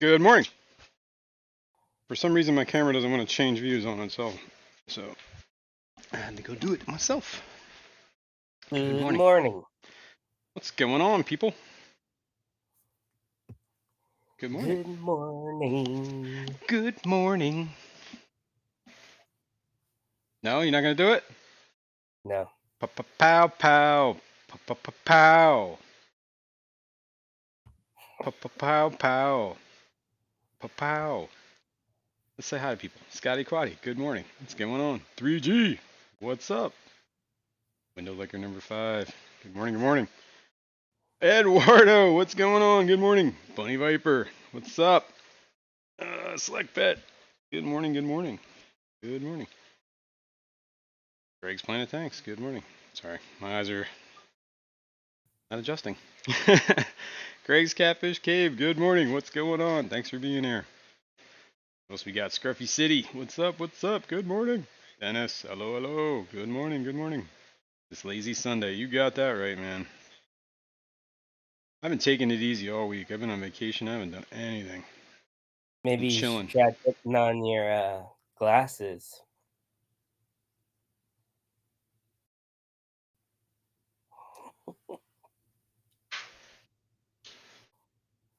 Good morning. For some reason, my camera doesn't want to change views on itself, so I had to go do it myself. Good Good morning. morning. What's going on, people? Good morning. Good morning. Good morning. No, you're not gonna do it? No. Pow pow. Pow. Pow pow. Pow. Let's say hi to people. Scotty Quaddy, good morning. What's going on? 3G, what's up? Window liquor number 5. Good morning, good morning. Eduardo, what's going on? Good morning. Bunny Viper, what's up? Select Bet, good morning, good morning. Good morning. Greg's Planet Thanks, good morning. Sorry, my eyes are not adjusting. Greg's Catfish Cave, good morning. What's going on? Thanks for being here. What else we got? Scruffy City, what's up? What's up? Good morning. Dennis, hello, hello. Good morning, good morning. This lazy Sunday, you got that right, man. I've been taking it easy all week. I've been on vacation. I haven't done anything. Maybe I'm you should chilling. try putting on your glasses.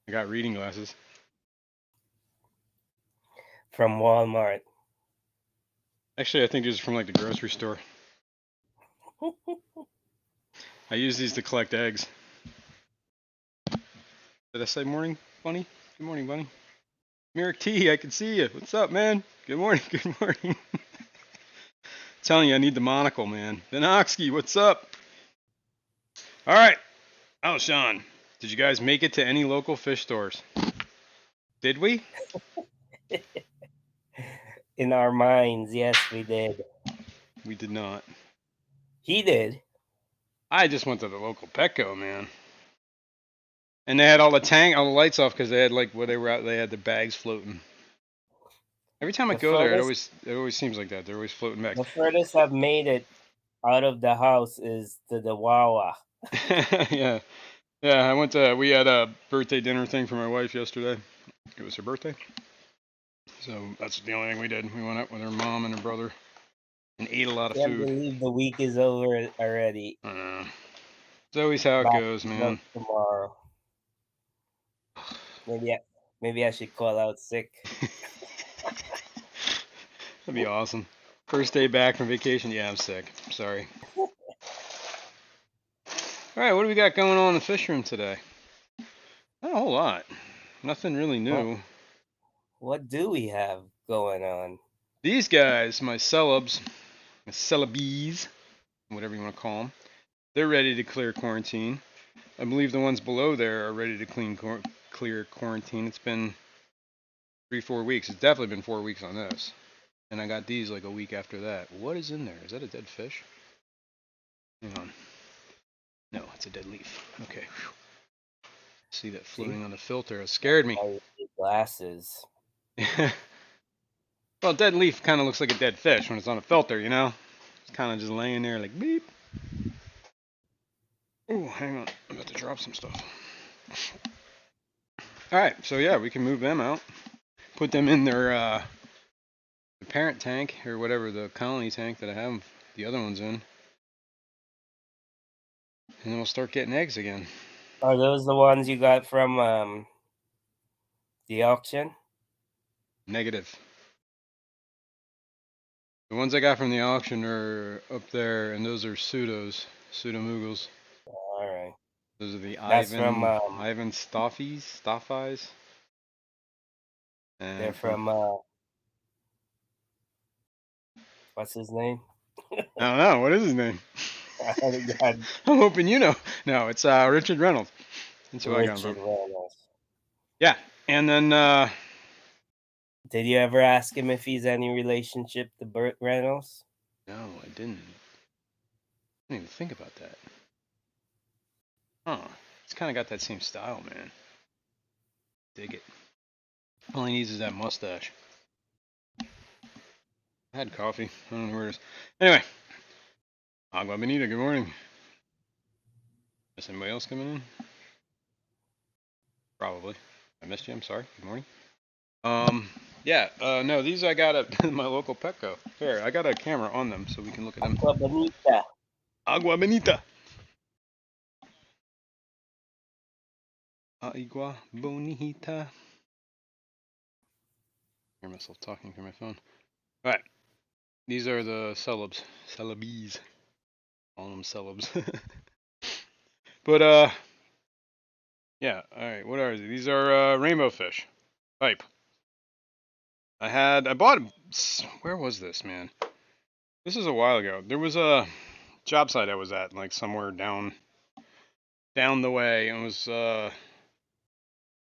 I got reading glasses. From Walmart. Actually, I think these are from like the grocery store. I use these to collect eggs. Did I say morning, Bunny? Good morning, Bunny. Merrick T, I can see you. What's up, man? Good morning, good morning. Telling you, I need the monocle, man. Vinoxky, what's up? All right. Oh, Sean, did you guys make it to any local fish stores? Did we? In our minds, yes, we did. We did not. He did. I just went to the local Petco, man. And they had all the lights off because they had like where they were out. They had the bags floating. Every time I The go there, furthest it always seems like that. They're always floating back. the furthest I've made it out of the house is to the Wawa. Yeah, yeah. We had a birthday dinner thing for my wife yesterday. It was her birthday, so that's the only thing we did. We went out with her mom and her brother and ate a lot of Can't food. believe the week is over already. It's always how it Back goes, to work man. tomorrow. Maybe I should call out sick. That'd be awesome. First day back from vacation. Yeah, I'm sick. Sorry. All right, what do we got going on in the fish room today? Not a whole lot. Nothing really What new. what do we have going on? These guys, my celebs, whatever you want to call them, they're ready to clear quarantine. I believe the ones below there are ready to clear quarantine. It's been 3-4 weeks. It's definitely been 4 weeks on this. And I got these like a week after that. What is in there? Is that a dead fish? Hang on. No, it's a dead leaf. Okay. Whew. See that See? floating on the filter. It scared me. My glasses. Well, dead leaf kind of looks like a dead fish when it's on a filter, you know? It's kind of just laying there like beep. Oh, hang on. I'm about to drop some stuff. All right, so yeah, we can move them out. Put them in their the parent tank or whatever, the colony tank that I have the other ones in. And then we'll start getting eggs again. Are those the ones you got from the auction? Negative. The ones I got from the auction are up there, and those are pseudomugals. All right. Those are the That's from Ivan Stoffies. they're And from from what's his name? I don't know what is his name. God, I'm hoping you know. No, it's Richard Reynolds. That's who I got Richard from. Reynolds. Yeah, and then Did you ever ask him if he's any relationship to Burt Reynolds? no, I didn't. I didn't even think about that. Huh? It's kind of got that same style, man. Dig it. All he needs is that mustache. I had coffee. I don't know where it is. Anyway, Agua Benita, good morning. Is anybody else coming in? Probably. I missed you. I'm sorry. Good morning. Yeah. No, these I got at my local Petco. Fair. I got a camera on them so we can look at them. Agua bonita. Agua bonita. Agua bonita. I hear myself talking through my phone. All right. These are the celebs. Celebs. Calling them celebs. But yeah. All right. What are these? These are rainbow fish. Type. I bought. Where was this, man? This is a while ago. There was a job site I was at, like somewhere down the way, and I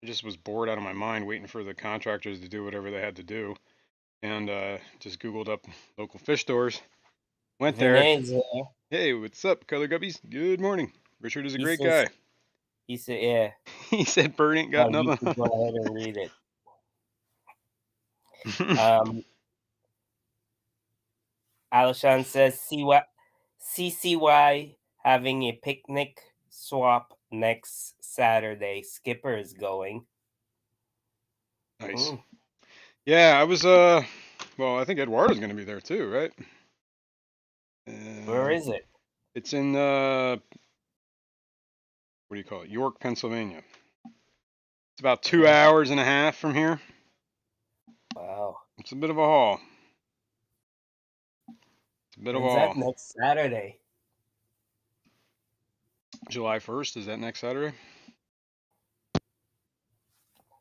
just was bored out of my mind waiting for the contractors to do whatever they had to do, and just Googled up local fish stores. Went there. Vinay's here. Hey, what's up, color guppies? Good morning. Richard is a He great says, guy. yeah. He said Bird ain't got No, you nothing. can go ahead and read it. Alshan says CCY having a picnic swap next Saturday. Skipper is going. Nice. Yeah, I was well, I think Eduardo's gonna be there too, right? Where is it? It's in what do you call it? York, Pennsylvania. It's about 2.5 hours from here. Wow. It's a bit of a haul. It's a bit of a When's haul. that next Saturday? July 1st, is that next Saturday?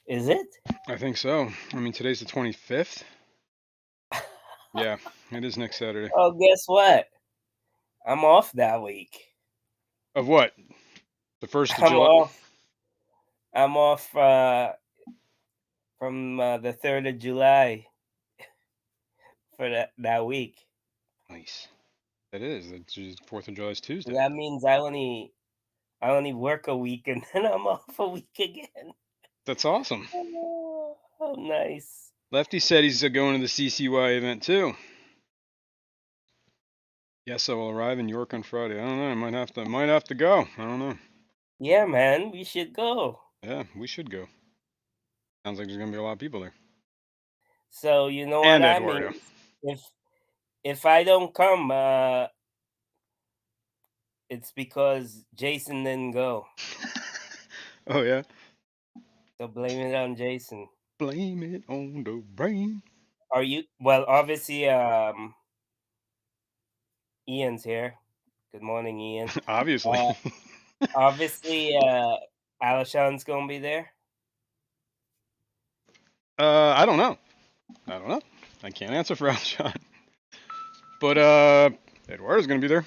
Is it? I think so. I mean, today's the 25th. Yeah, it is next Saturday. Oh, guess what? I'm off that week. Of what? The 1st of July? I'm off from the 3rd of July for that week. Nice. That is. That's 4th of July is Tuesday. That means I only work a week and then I'm off a week again. That's awesome. Oh, nice. Lefty said he's going to the CCY event too. Yes, I will arrive in York on Friday. I don't know. I might have to go. I don't know. Yeah, man, we should go. Yeah, we should go. Sounds like there's gonna be a lot of people there. So you know And what I Eduardo. mean? If I don't come, it's because Jason didn't go. Oh yeah. So blame it on Jason. Blame it on the brain. Are you? Well, obviously, Ian's here. Good morning, Ian. Obviously. Obviously, Alshon's gonna be there. I don't know. I can't answer for Alshon. But Eduardo's gonna be there.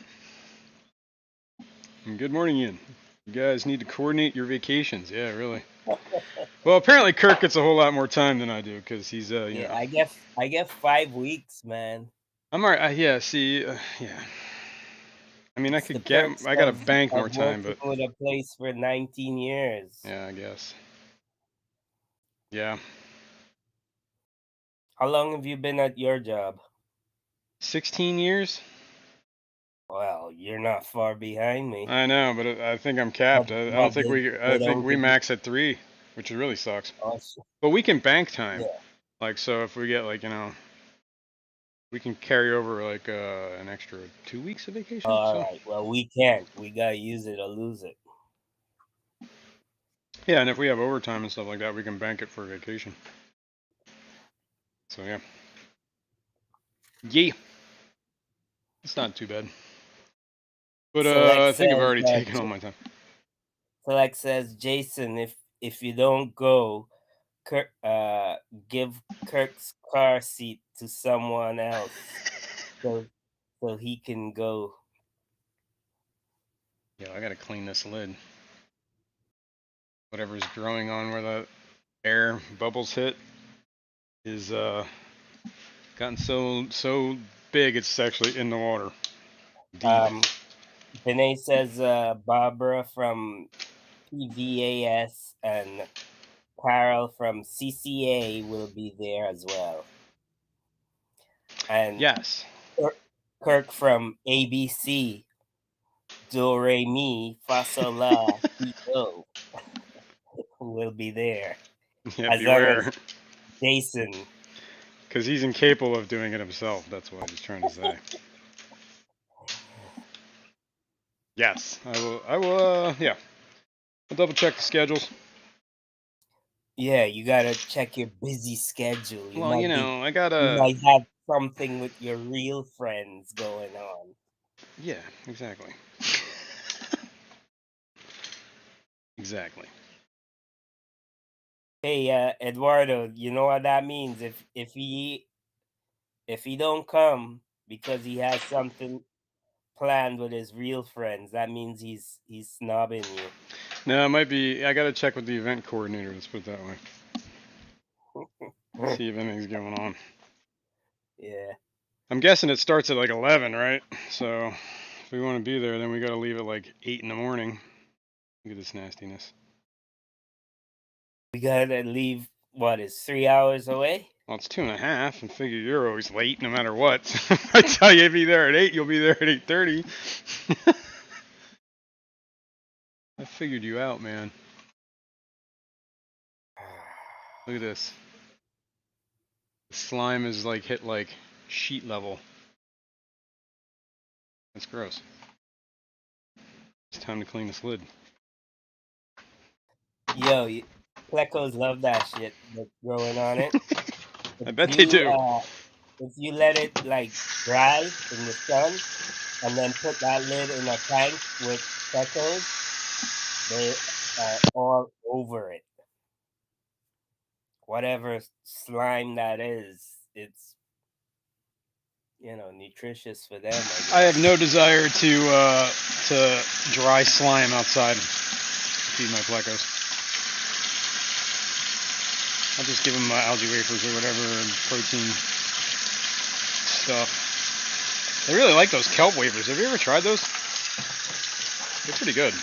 And good morning, Ian. You guys need to coordinate your vacations. Yeah, really. Well, apparently Kirk gets a whole lot more time than I do because he's you know. I get 5 weeks, man. I'm alright. Yeah. See. Yeah. I mean, I gotta bank more time, but with a place for 19 years. yeah, I guess. Yeah. How long have you been at your job? 16 years. Well, you're not far behind me. I know, but I think I'm capped. I don't think I think we max at 3, which really sucks. Awesome. But we can bank time. Yeah. Like, so if we get like, we can carry over like an extra 2 weeks of vacation. All right. Well, we can't. We gotta use it or lose it. Yeah, and if we have overtime and stuff like that, we can bank it for vacation. So yeah. It's not too bad. But I think I've already taken all my time. Select says, Jason, if you don't go, give Kirk's car seat to someone else so he can go. Yeah, I gotta clean this lid. Whatever's growing on where the air bubbles hit is gotten so big it's actually in the water. Deep. Vinay says Barbara from PVAS and Carol from CCA will be there as well. And yes, Kirk from ABC, Do Re Mi Fa Sol La Si Do will be there. Yeah, As long beware. as Jason. Because he's incapable of doing it himself. That's what he's trying to say. Yes, I will. Yeah. I'll double check the schedules. Yeah, you gotta check your busy schedule. Well, I You gotta. might have something with your real friends going on. Yeah, exactly. Exactly. Hey, Eduardo, you know what that means? If he don't come because he has something planned with his real friends, that means he's snobbing you. No, it might be. I gotta check with the event coordinator. Let's put it that way. See if anything's going on. Yeah. I'm guessing it starts at like 11, right? So if we want to be there, then we gotta leave at like 8 in the morning. Look at this nastiness. We gotta leave, what, is 3 hours away? Well, it's 2.5, and figure you're always late no matter what. I tell you, be there at 8, you'll be there at 8:30. I figured you out, man. Look at this. The slime is like hit like sheet level. That's gross. It's time to clean this lid. Yo, plecos love that shit that's growing on it. If I bet they you do. if you let it like dry in the sun and then put that lid in a tank with plecos, they are all over it. Whatever slime that is, it's nutritious for them, I I have guess. no desire to dry slime outside. Feed my plecos. I'll just give them algae wafers or whatever and protein stuff. They really like those kelp wafers. Have you ever tried those? They're pretty good.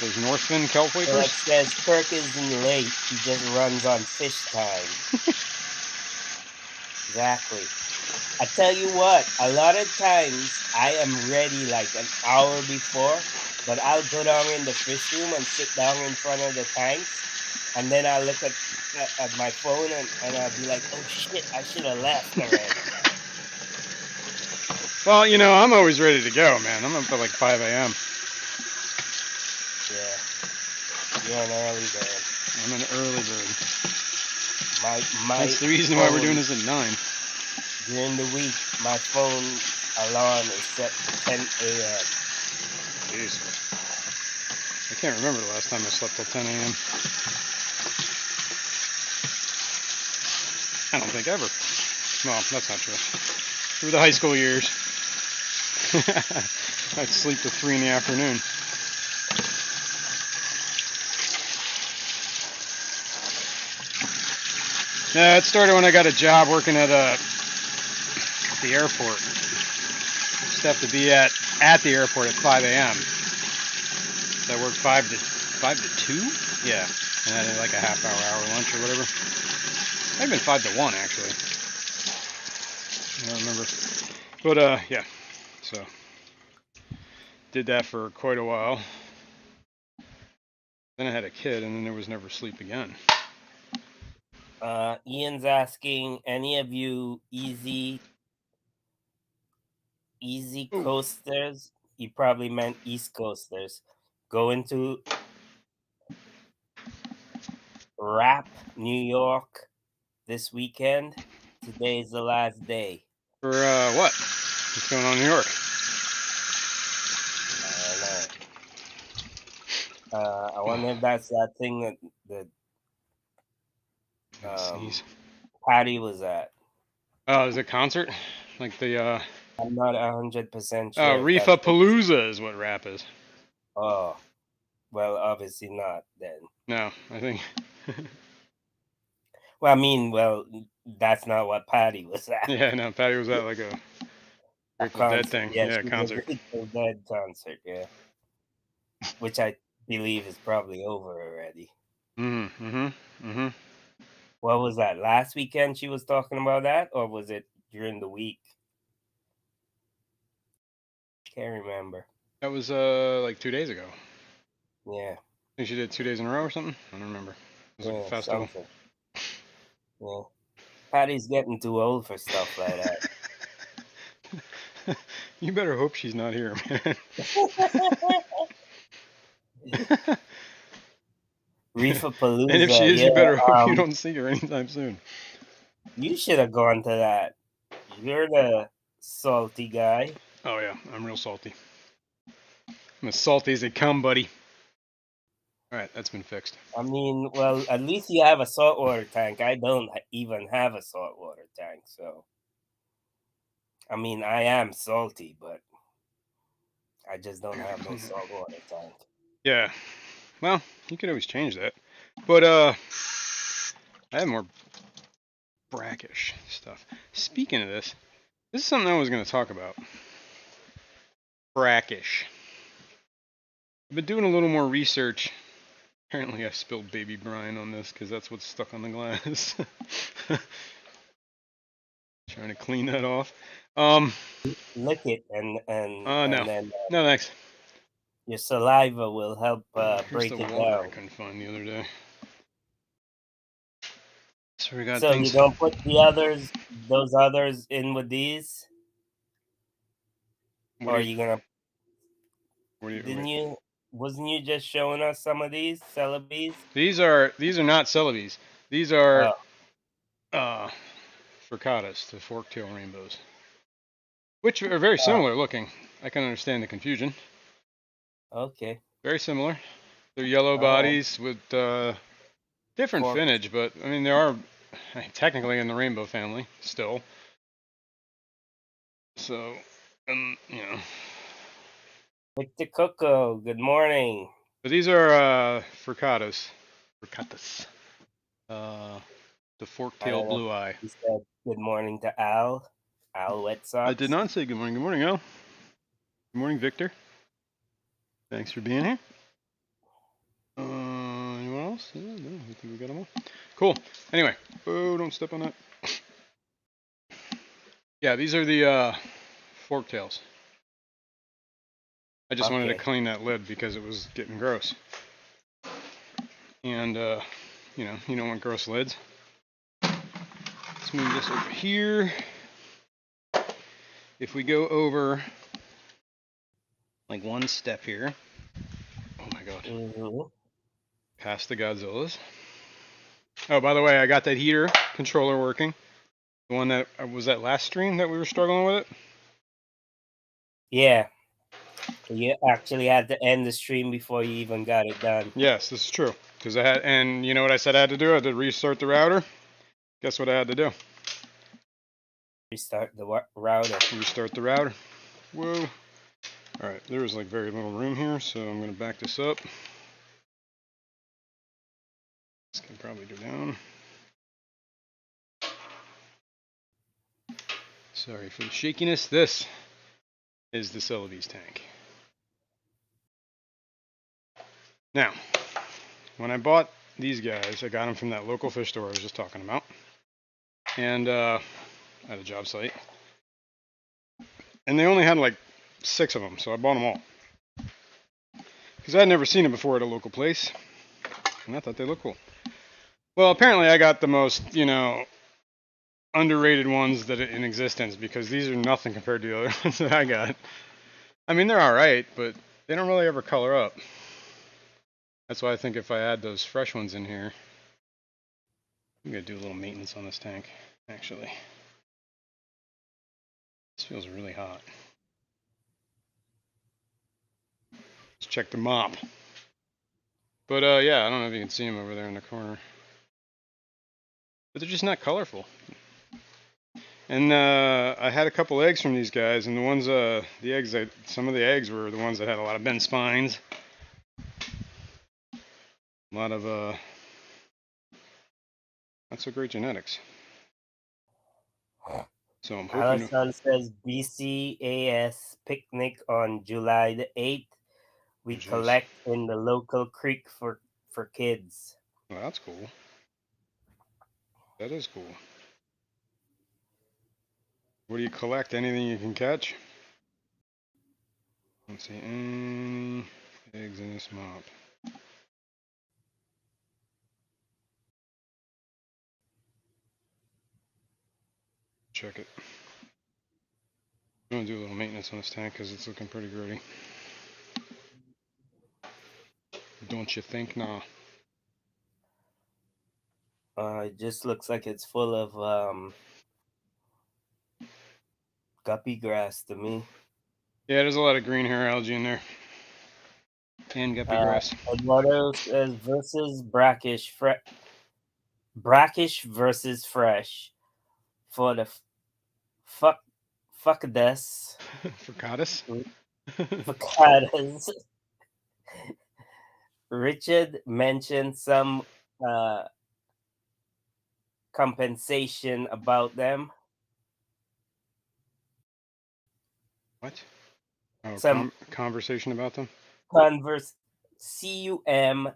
Those Northfin kelp So wafers. it says Kirk isn't late, he just runs on fish time. Exactly. I tell you what, a lot of times I am ready like an hour before, but I'll go down in the fish room and sit down in front of the tanks, and then I'll look at my phone and I'll be like, oh shit, I should have left already. Well, I'm always ready to go, man. I'm up at like 5 a.m. Yeah, you're an early bird. I'm an early bird. My That's the reason why we're doing phone this at 9. during the week, my phone alarm is set to 10 a.m. Jeez. I can't remember the last time I slept till 10 a.m. I don't think ever. Well, that's not true. Through the high school years, I'd sleep till 3 in the afternoon. Yeah, it started when I got a job working at the airport. Just have to be at the airport at 5 a.m. So I worked 5 to 2? Yeah. And I had like a hour lunch or whatever. Might have been 5 to 1 actually. I don't remember. But yeah. So did that for quite a while. Then I had a kid, and then there was never sleep again. Ian's asking, any of you easy Ooh. coasters? He probably meant East Coasters. Going to Rap New York this weekend. Today's the last day. For what? What's going on in New York? I don't know. I wonder if that's that thing that Sneeze. Patty was at. Oh, is it a concert? Like the I'm not 100% sure if that's Reefa what. Palooza is what rap is. Oh, well, obviously not then. No, I think. Well, I mean, that's not what Patty was at. Yeah, no, Patty was at like a A Grateful Dead concert. thing. Yeah, Yeah, she was a concert. Grateful Dead concert. Yeah, which I believe is probably over already. Mm-hmm. What was that? Last weekend she was talking about that, or was it during the week? Can't remember. That was like 2 days ago. Yeah. think she did 2 days in a row or something. I don't remember. It was like a Yeah, festival. something. Yeah. Patty's getting too old for stuff like that. You better hope she's not here, man. Reefer And if she Palooza, is, yeah. you better hope you don't see her anytime soon. You should have gone to that. You're the salty guy. Oh yeah, I'm real salty. I'm as salty as they come, buddy. All right, that's been fixed. I mean, well, at least you have a saltwater tank. I don't even have a saltwater tank, so I mean, I am salty, but I just don't have no saltwater tank. Yeah. Well, you could always change that. But I have more brackish stuff. Speaking of this is something I was going to talk about. Brackish. I've been doing a little more research. Apparently I spilled baby brine on this because that's what's stuck on the glass. Trying to clean that off. Lick it, and No. then No, thanks. your saliva will help Here's the break it water I down. couldn't find the other day. So we got So things. you don't put those others in with these, or are you gonna? Didn't you? Wasn't you just showing us some of these celebes? These are not celebes. These are Oh, fricatas, the fork-tail rainbows, which are very similar looking. I can understand the confusion. okay. Very similar. They're yellow bodies with different Fork. finnage, but I mean they are technically in the rainbow family still. So, you know. Victor Coco, good morning. But these are fricatas. Fricatas. The fork-tail blue eye. He said good morning to Al. Al Wet Sox. I did not say good morning. Good morning, Al. Good morning, Victor. Thanks for being here. Anyone else? No, I think we got them all. Cool. Anyway, oh, don't step on that. Yeah, these are the forktails. I just wanted to clean that lid because it was getting gross. And you don't want gross lids. Let's move this over here. If we go over like one step here. Oh my god. Mm-hmm. Past the Godzillas. Oh, by the way, I got that heater controller working. The one that was that last stream that we were struggling with it. Yeah. You actually had to end the stream before you even got it done. Yes, this is true. Because I had, and you know what I said I had to do? I had to restart the router. Guess what I had to do? Restart the router. Restart the router. Whoa. Alright, there was like very little room here, so I'm going to back this up. This can probably go down. Sorry for the shakiness. This is the Celebes tank. Now, when I bought these guys, I got them from that local fish store I was just talking about. And at a job site. And they only had like 6 of them, so I bought them all. Because I had never seen them before at a local place. And I thought they looked cool. Well, apparently I got the most, underrated ones that in existence, because these are nothing compared to the other ones that I got. I mean, they're alright, but they don't really ever color up. That's why I think if I add those fresh ones in here, I'm going to do a little maintenance on this tank, actually. This feels really hot. Let's check the mop. But yeah, I don't know if you can see them over there in the corner. But they're just not colorful. And I had a couple eggs from these guys, and the ones, some of the eggs were the ones that had a lot of bent spines. A lot of, not so great genetics. So I'm hoping. Alison says BCAS picnic on July the 8th. We collect in the local creek for kids. Well, that's cool. That is cool. What do you collect? Anything you can catch? Let's see. Any eggs in this mop? check it. I'm gonna do a little maintenance on this tank because it's looking pretty grody. Don't you think? Nah. It just looks like it's full of guppy grass to me. Yeah, there's a lot of green hair algae in there. And guppy grass. Eduardo says versus brackish versus fresh for the fuckadas. Forcatus? Fuckadas. Richard mentioned some compensation about them. What? Oh, Some conversation about them? converse Cumversation.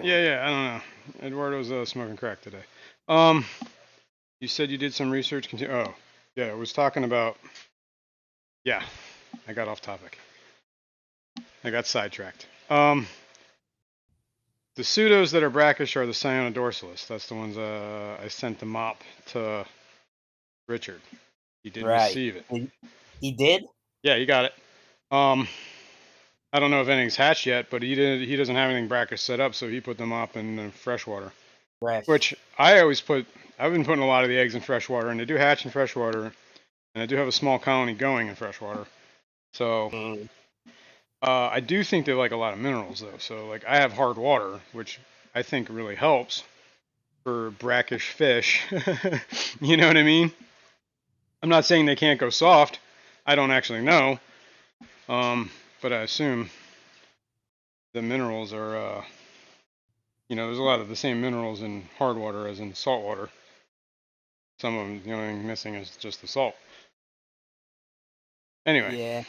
Yeah, I don't know. Eduardo's smoking crack today. You said you did some research. Oh, yeah, I was talking about. Yeah, I got off topic. I got sidetracked. The pseudos that are brackish are the Cyanodorsalis. That's the ones I sent the mop to Richard. He did receive it. He did? Yeah, he got it. I don't know if anything's hatched yet, but he doesn't have anything brackish set up, so he put them up in freshwater. Fresh. Which I've been putting a lot of the eggs in freshwater, and they do hatch in freshwater, and I do have a small colony going in freshwater. So I do think they like a lot of minerals though. So like I have hard water, which I think really helps for brackish fish. You know what I mean? I'm not saying they can't go soft. I don't actually know. But I assume the minerals are, there's a lot of the same minerals in hard water as in salt water. Some of them, the only thing missing is just the salt. Anyway. Yeah.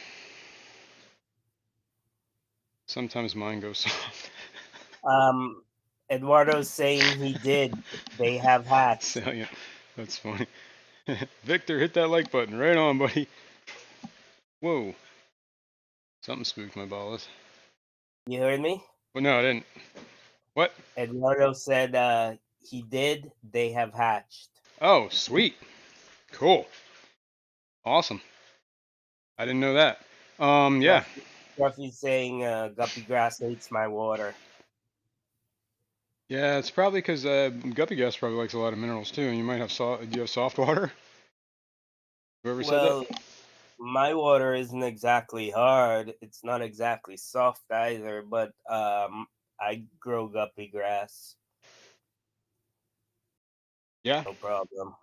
Sometimes mine goes soft. Eduardo's saying he did. They have hatched. Salient. That's funny. Victor, hit that like button. Right on, buddy. Whoa. Something spooked my balls. You heard me? Well, no, I didn't. What? Eduardo said he did. They have hatched. Oh, sweet. Cool. Awesome. I didn't know that. Yeah. Ruffy's saying guppy grass hates my water. Yeah, it's probably because guppy grass probably likes a lot of minerals too, and you might have do you have soft water? Whoever said that? My water isn't exactly hard. It's not exactly soft either, but I grow guppy grass. Yeah. No problem.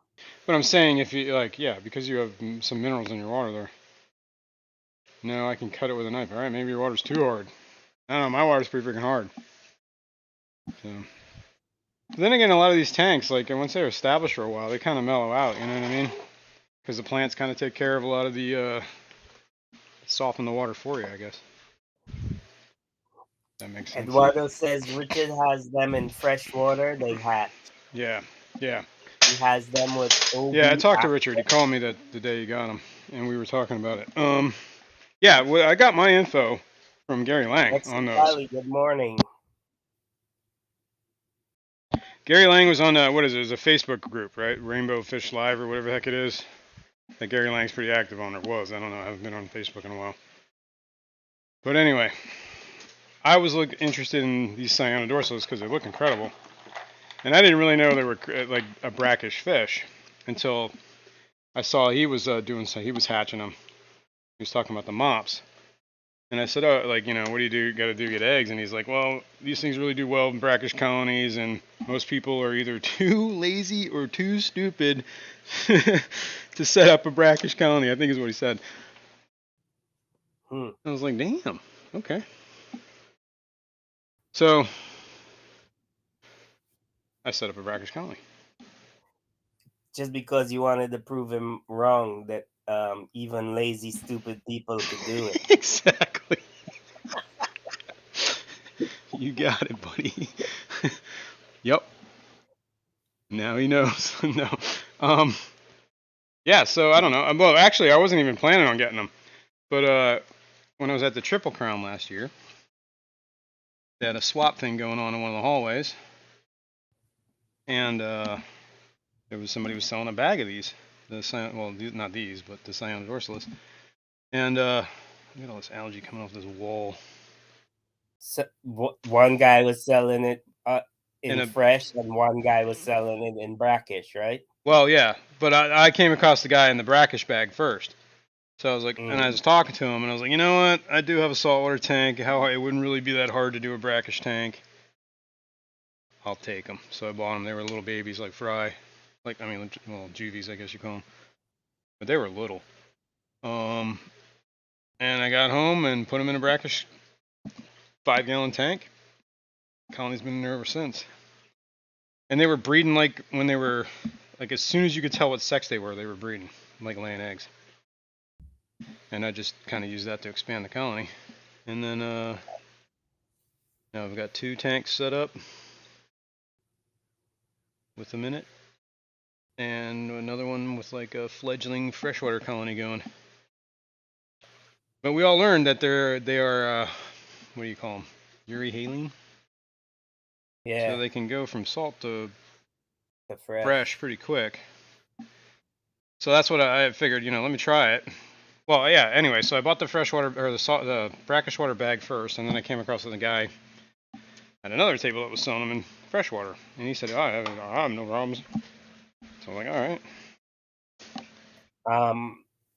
But I'm saying if you because you have some minerals in your water there. No, I can cut it with a knife. All right, maybe your water's too hard. I don't know. My water's pretty freaking hard. So. But then again, a lot of these tanks, like once they're established for a while, they kind of mellow out. You know what I mean? Because the plants kind of take care of a lot of the soften the water for you, I guess. That makes sense. Eduardo says Richard has them in fresh water. They hatch. Yeah. He has them with OB. Yeah, I talked to Richard. He called me the day he got them, and we were talking about it. Yeah, well, I got my info from Gary Lang on those. Valley, good morning. Gary Lang was on what is it? It's a Facebook group, right? Rainbow Fish Live or whatever the heck it is. That Gary Lang's pretty active on, or was. I don't know. I haven't been on Facebook in a while. But anyway, I was interested in these Cyanodorsalis because they look incredible. And I didn't really know they were like a brackish fish until I saw he was he was hatching them. He was talking about the mops. And I said, oh, like, what do you got to do to get eggs? And he's like, well, these things really do well in brackish colonies, and most people are either too lazy or too stupid to set up a brackish colony, I think is what he said. I was like, damn, okay. So I set up a brackish colony. Just because you wanted to prove him wrong that even lazy, stupid people could do it. Exactly. You got it, buddy. Yep. Now he knows. No. Yeah, so I don't know. Well, actually, I wasn't even planning on getting them. But when I was at the Triple Crown last year, they had a swap thing going on in one of the hallways. And the somebody was selling a bag of these. Not these, but the Cyanodorsalis. And look at all this algae coming off this wall. So, one guy was selling it in And fresh, and one guy was selling it in brackish, right? well, yeah, but I came across the guy in the brackish bag first. So I was like, and I was talking to him, and I was like, you know what? I do have a saltwater tank. It wouldn't really be that hard to do a brackish tank. I'll take them. So I bought them. They were little babies, like fry, juvies, I guess you call them. But they were little. And I got home and put them in a brackish 5-gallon tank. Colony's been in there ever since. And they were breeding like when they were, like as soon as you could tell what sex they were breeding, like laying eggs. And I just kind of used that to expand the colony. And then now I've got 2 tanks set up with them in it, and another one with like a fledgling freshwater colony going. But we all learned that they are what do you call them? Euryhaline. Yeah. So they can go from salt to fresh pretty quick. So that's what I figured. Let me try it. Well, yeah. Anyway, so I bought the freshwater or the brackish water bag first, and then I came across the guy at another table that was selling them in freshwater, and he said, "Oh, I have no problems." So I'm like, "All right."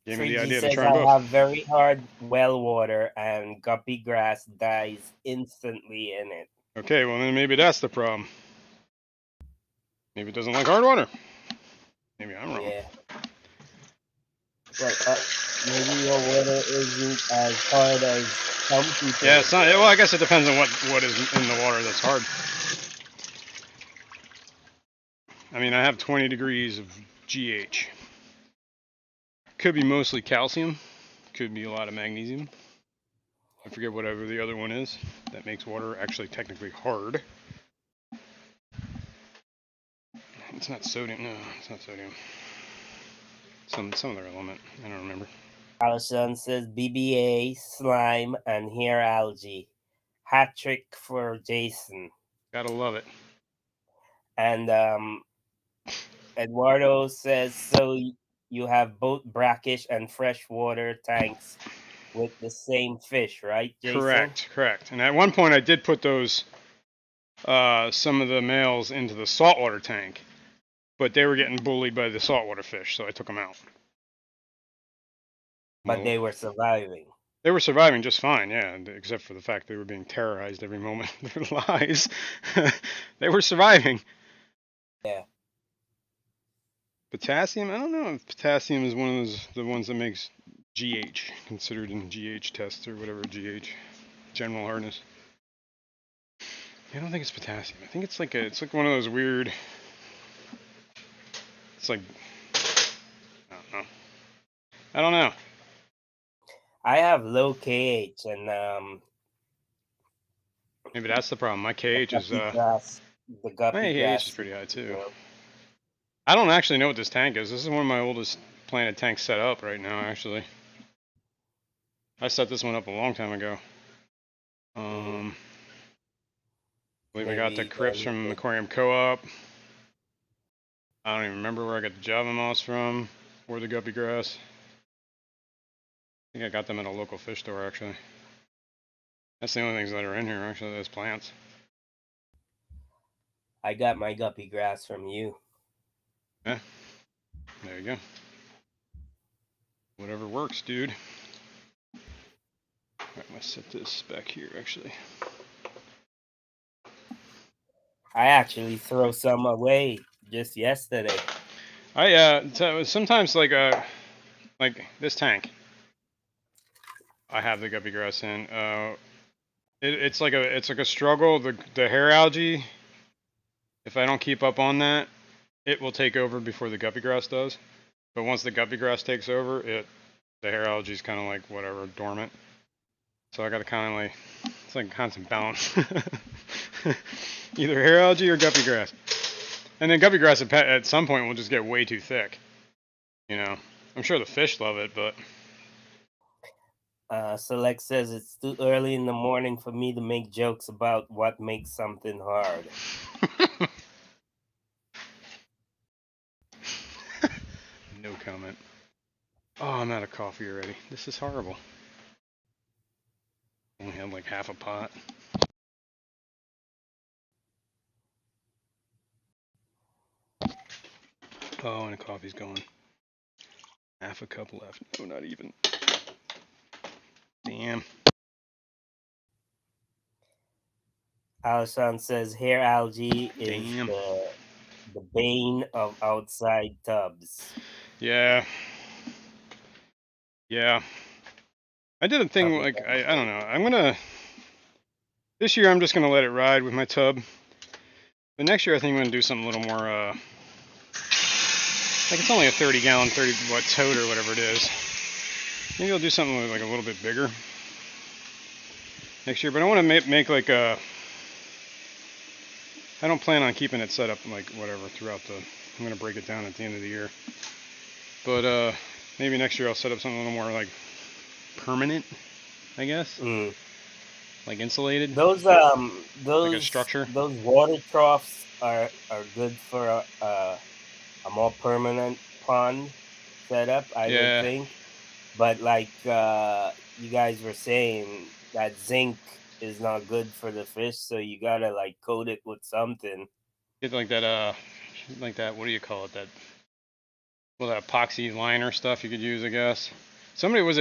Gave me the idea to try them both. I have very hard well water, and guppy grass dies instantly in it. Okay, well then maybe that's the problem. Maybe it doesn't like hard water. Maybe I'm wrong. Yeah. Well, maybe your water isn't as hard as some people. Yeah, it's not. Well, I guess it depends on what is in the water that's hard. I mean, I have 20 degrees of GH. Could be mostly calcium. Could be a lot of magnesium. I forget whatever the other one is that makes water actually technically hard. It's not sodium. No, it's not sodium. Some other element. I don't remember. Alison says BBA, slime, and hair algae. Hat trick for Jason. Gotta love it. And Eduardo says, so you have both brackish and freshwater tanks with the same fish, right, Jason? Correct. And at one point I did put those, some of the males into the saltwater tank, but they were getting bullied by the saltwater fish, so I took them out. But they were surviving. They were surviving just fine, yeah, except for the fact they were being terrorized every moment of their lives. They were surviving. Yeah. Potassium? I don't know if potassium is one of the ones that makes GH, considered in GH tests or whatever, GH, general hardness. I don't think it's potassium. I think it's like one of those weird. It's like, I don't know. I have low KH, and maybe that's the problem. My KH is my KH is pretty high too. I don't actually know what this tank is. This is one of my oldest planted tanks set up right now, actually. I set this one up a long time ago. I believe I got the crypts from Aquarium Co-op. I don't even remember where I got the Java moss from, or the guppy grass. I think I got them at a local fish store, actually. That's the only things that are in here, actually, those plants. I got my guppy grass from you. Yeah. There you go. Whatever works, dude. Alright, I'm gonna set this back here, actually. I actually throw some away just yesterday. I sometimes like this tank. I have the guppy grass in. It's like a struggle. The hair algae. If I don't keep up on that, it will take over before the guppy grass does. But once the guppy grass takes over, the hair algae is kind of like whatever, dormant. So I got to kind of it's like a constant balance. Either hair algae or guppy grass. And then guppy grass at some point will just get way too thick. I'm sure the fish love it, but. Select says it's too early in the morning for me to make jokes about what makes something hard. No comment. Oh, I'm out of coffee already. This is horrible. Only had like half a pot. Oh, and the coffee's going. Half a cup left. No, not even. Damn. Alshon says hair algae is Damn. the bane of outside tubs. Yeah. Yeah. I did a thing like I don't know. This year I'm just gonna let it ride with my tub. But next year I think I'm gonna do something a little more like it's only a 30 gallon, 30 what tote or whatever it is. Maybe I'll do something with like a little bit bigger next year. But I want to make like a. I don't plan on keeping it set up like whatever throughout the. I'm gonna break it down at the end of the year. But maybe next year I'll set up something a little more like permanent, I guess. Like insulated. Those like a structure. Those water troughs are good for a more permanent pond setup, I would think. But like you guys were saying, that zinc is not good for the fish, so you gotta like coat it with something. Get like that what do you call it? That epoxy liner stuff you could use, I guess. Somebody was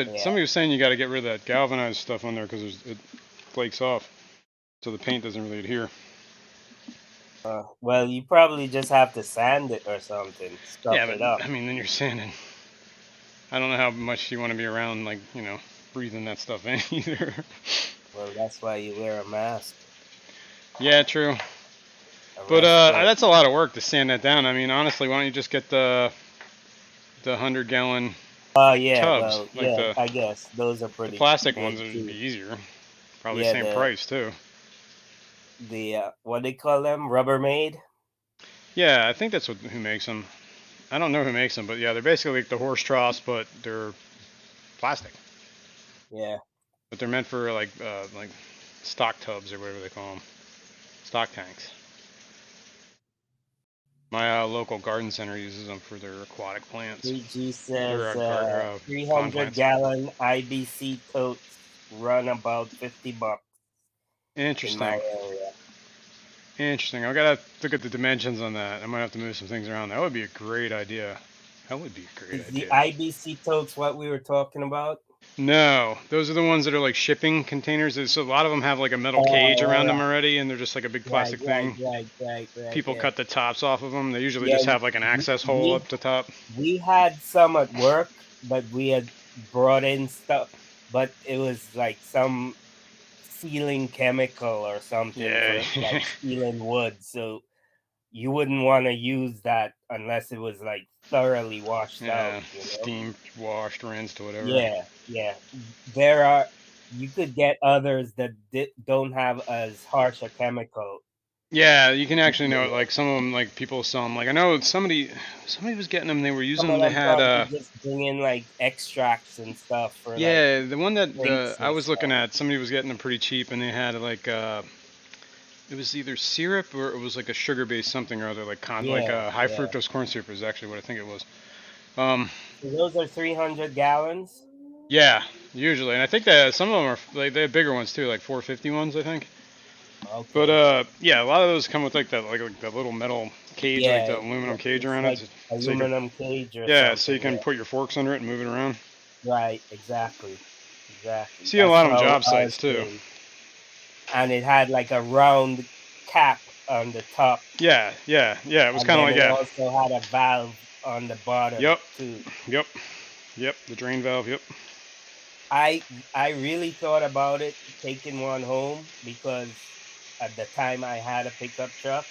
saying you got to get rid of that galvanized stuff on there because it flakes off, so the paint doesn't really adhere. Well, you probably just have to sand it or something. Stuff it up. I mean, then you're sanding. I don't know how much you want to be around, like, breathing that stuff in either. Well, that's why you wear a mask. Yeah, true. But that's a lot of work to sand that down. I mean, honestly, why don't you just get the 100-gallon tubs? Well, I guess those are pretty. The plastic ones would be easier. Probably same price too. The what they call them, Rubbermaid. Yeah, I think that's who makes them. I don't know who makes them, but yeah, they're basically like the horse troughs, but they're plastic. Yeah. But they're meant for like stock tubs or whatever they call them, stock tanks. My local garden center uses them for their aquatic plants. PG says 300-gallon IBC totes run about $50. Interesting. In my area. Interesting. I gotta look at the dimensions on that. I might have to move some things around. That would be a great idea. That would be a great idea. The IBC totes what we were talking about? No, those are the ones that are like shipping containers. So a lot of them have like a metal cage around them already, and they're just like a big plastic thing. Right. People cut the tops off of them. They usually just have like an access hole up the top. We had some at work, but we had brought in stuff, but it was like some sealing chemical or something for like sealing wood. So you wouldn't want to use that unless it was like thoroughly washed out. Steamed, washed, rinsed, or whatever. Yeah. You could get others that don't have as harsh a chemical. Yeah, you can actually know it. Like some of them, like people sell them. Like I know somebody was getting them. They were using them. They had just bring in like extracts and stuff for. Yeah, the one that I was looking at, somebody was getting them pretty cheap, and they had like it was either syrup or it was like a sugar-based something or other, like high fructose corn syrup is actually what I think it was. So those are 300 gallons. Yeah, usually, and I think that some of them are like they have bigger ones too, like 450 ones, I think. Okay. But yeah, a lot of those come with like that little metal cage, like the aluminum cage around like it. Aluminum cage or something. So you can put your forks under it and move it around. Right, exactly. See a lot on job sites too. And it had like a round cap on the top. Yeah. It was kind of like it also had a valve on the bottom. Too. Yep. The drain valve. Yep. I really thought about it, taking one home, because at the time I had a pickup truck.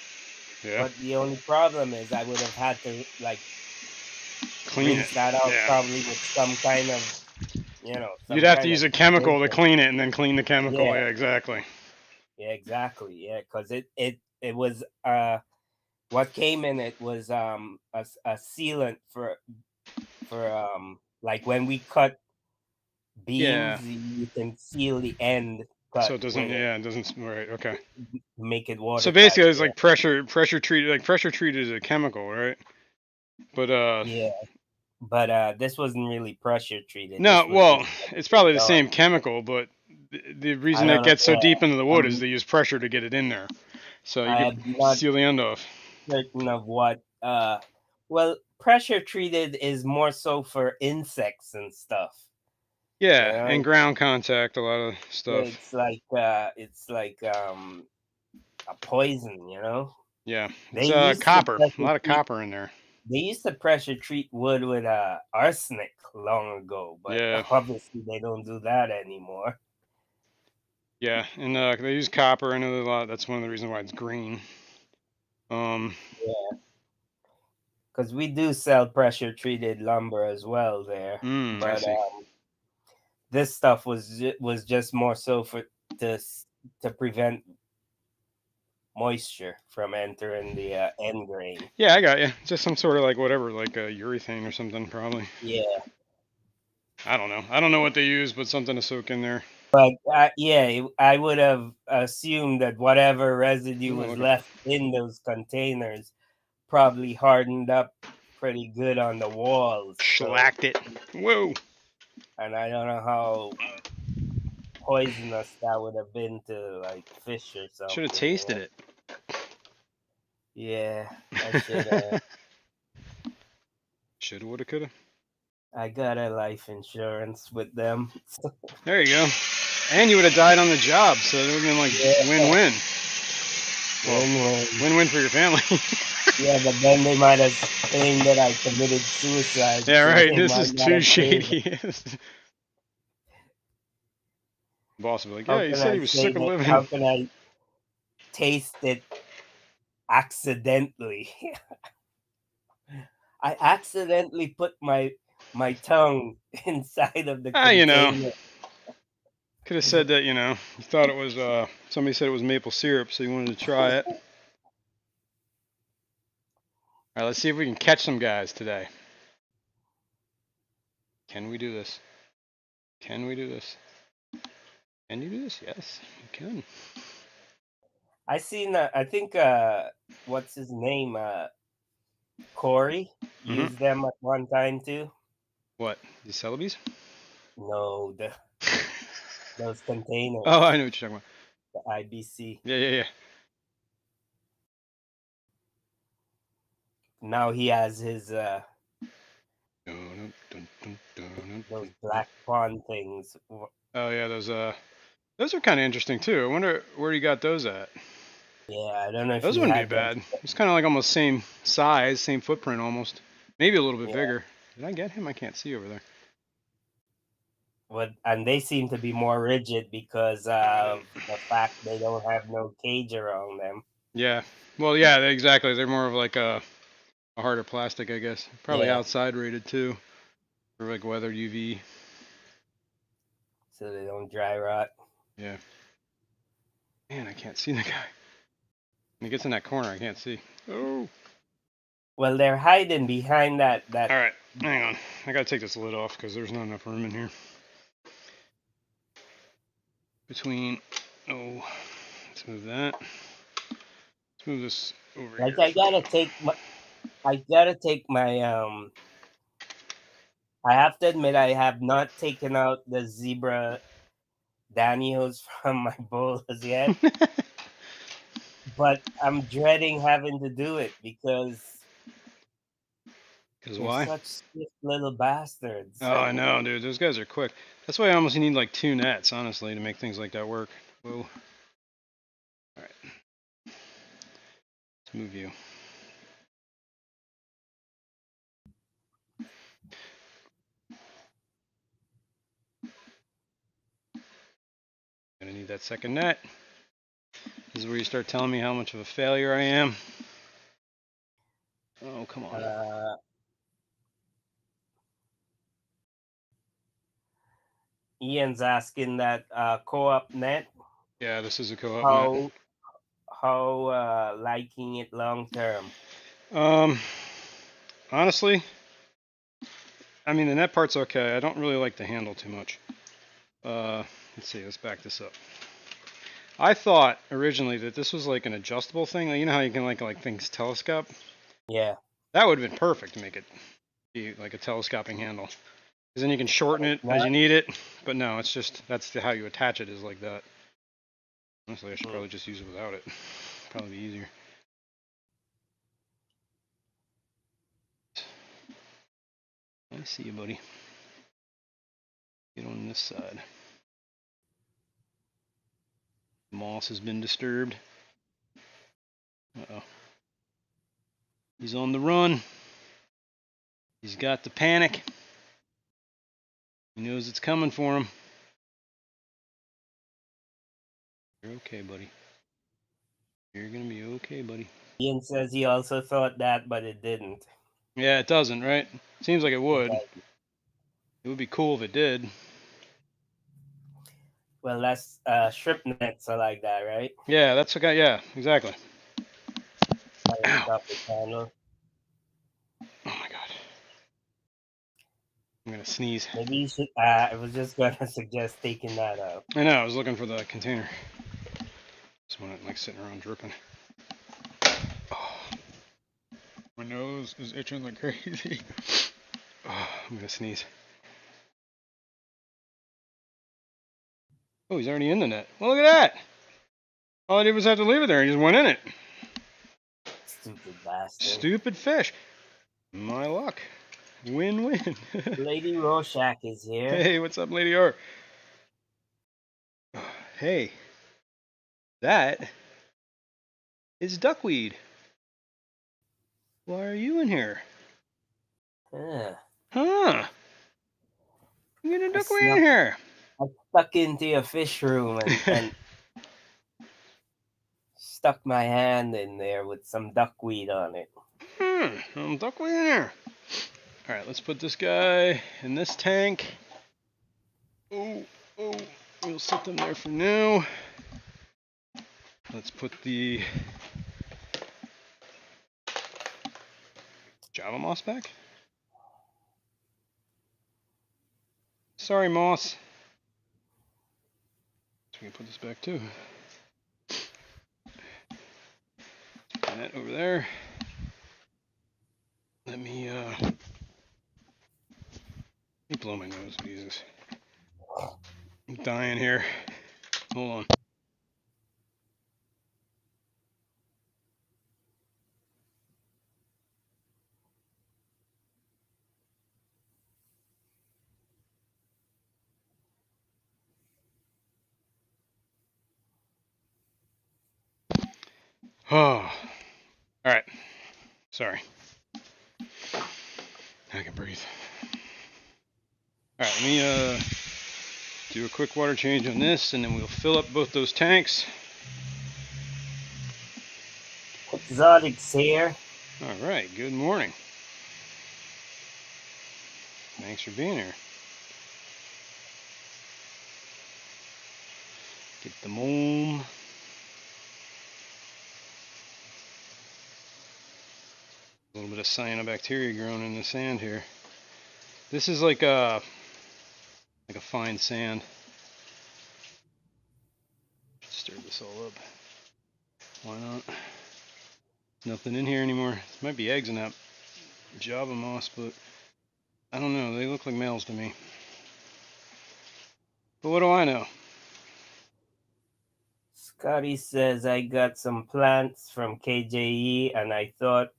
Yeah. But the only problem is I would have had to like clean that out probably with some kind of, You'd have to use a chemical to clean it and then clean the chemical. Yeah, exactly. Yeah, exactly. Yeah, because it was what came in it was a sealant for like when we cut beams, you can seal the end. So it doesn't. It doesn't. Right. Okay. Make it water. So basically, it's like pressure treated. Like pressure treated is a chemical, right? But But this wasn't really pressure treated. No, This was well, just it's probably the done. same chemical, but the I reason don't it know. gets so Yeah, deep into the wood is I'm, they use pressure to get it in there. So you I could am not seal the end off. certain of what. Well, pressure treated is more so for insects and stuff. You Yeah, and know, ground contact, a lot of stuff. it's like a poison. You know, Yeah, they it's used to copper. A pressure lot of treat. copper in there. They used to pressure treat wood with arsenic long ago, but Yeah, obviously they don't do that anymore. yeah, and they use copper. I know a lot. That's one of the reasons why it's green. Um, Yeah, because we do sell pressure treated lumber as well there, I but see. this stuff was just more so for to to prevent moisture from entering the end grain. Yeah, I got you. Just some sort of like whatever, like urethane or something, probably. Yeah, I don't know. I don't know what they use, but something to soak in there. but yeah, I would have assumed that whatever residue What am I was looking for? left in those containers probably hardened up pretty good on the walls. So, Shellacked it. Whoa. and I don't know how poisonous that would have been to like fish or Should have something. You tasted know? it. Yeah, I should. Shoulda, woulda, coulda. I got a life insurance with them. There you go. And you would have died on the job, so it would have been like Yeah, win-win. Well, win-win. win-win for your family. Yeah, but then they might have claimed that I committed suicide, Yeah, so right. they This might is not too have paid. shady. Boss would be like, How yeah, he can said I he was sick say of that? living. How can I taste it accidentally? I accidentally put my tongue inside of the Ah, container. could have said that, you thought it was, somebody said it was maple syrup, so you wanted to try it. All right, let's see if we can catch some guys today. Can we do this? Can we do this? Can you do this? Yes, you can. I seen. I think. What's his name? Corey Mm-hmm. used them at one time too. What? The Celebes? No, those Oh, containers, I know what you're talking about. the IBC. Yeah, yeah, yeah. Now he has his Dun, dun, dun, dun, those dun, dun. black pawn things. Oh yeah, those are kind of interesting too. I wonder where you got those at. Yeah, I don't know if Those he wouldn't be had them. bad. It's kind of like almost same size, same footprint almost. Maybe a little bit Yeah, bigger. Did I get him? I can't see over there. and they seem to be more rigid because I got him. of the fact they don't have no cage around them. Yeah. Well, yeah, exactly. They're more of like a harder plastic, I guess. Probably Yeah, outside rated too, for like weather UV. so they don't dry rot. Yeah. Man, I can't see the guy. When he gets in that corner, I can't see. Oh. Well, they're hiding behind that. All right. Hang on. I gotta take this lid off because there's not enough room in here. Between. Oh. Let's move that. Let's move this over Like here. I gotta take my I have to admit I have not taken out the zebra Daniels from my bowls yet, but I'm dreading having to do it because Because they're why? such stiff little bastards. Oh, I know, dude. Those guys are quick. That's why I almost need like 2 nets, honestly, to make things like that work. Whoa. All right. Let's move you. Gonna need that second net. This is where you start telling me how much of a failure I am. Oh, come on. Ian's asking that co-op net Yeah, this is a co-op net. how liking it long term. Um, honestly, I mean the net part's okay. I don't really like the handle too much. Let's see. Let's back this up. I thought originally that this was like an adjustable thing. You know how you can like things telescope? Yeah. That would have been perfect to make it be like a telescoping handle. Because then you can shorten it Not? as you need it. But no, it's just, that's how you attach it, is like that. Honestly, I should probably just use it without it. Probably be easier. I see you, buddy. Get on this side. Moss has been disturbed. Uh-oh. He's on the run. He's got the panic. He knows it's coming for him. You're okay, buddy. You're gonna be okay, buddy. Ian says he also thought that, but it didn't. Yeah, it doesn't, right? Seems like it would. It would be cool if it did. Well, that's strip nets are like that, right? Yeah, that's okay. Yeah, exactly. Ow. Ow. Oh my god. I'm gonna sneeze. Maybe you should. I was just gonna suggest taking that out. I know. I was looking for the container. Just want it like sitting around dripping. Oh. My nose is itching like crazy. Oh, I'm gonna sneeze. Oh, he's already in the net. Well, look at that. All I did was have to leave it there. He just went in it. Stupid bastard. Stupid fish. My luck. Win-win. Lady Rorschach is here. Hey, what's up, Lady R? Hey, that is duckweed. Why are you in here? Huh? You get a duckweed in here. I stuck into your fish room and stuck my hand in there with some duckweed on it. Some duckweed in here. All right, let's put this guy in this tank. Oh, we'll set them there for now. Let's put the Java moss back. Sorry, moss. So we can put this back too. Put that over there. Let me blow my nose, Jesus. I'm dying here. Hold on. Oh, all right. Sorry. I can breathe. All right, let me do a quick water change on this, and then we'll fill up both those tanks. Exotic's here. All right, good morning. Thanks for being here. Get the mold. A little bit of cyanobacteria growing in the sand here. This is like a fine sand. Stir this all up. Why not? Nothing in here anymore. There might be eggs in that Java moss, but I don't know. They look like males to me. But what do I know? Scotty says I got some plants from KJE and I thought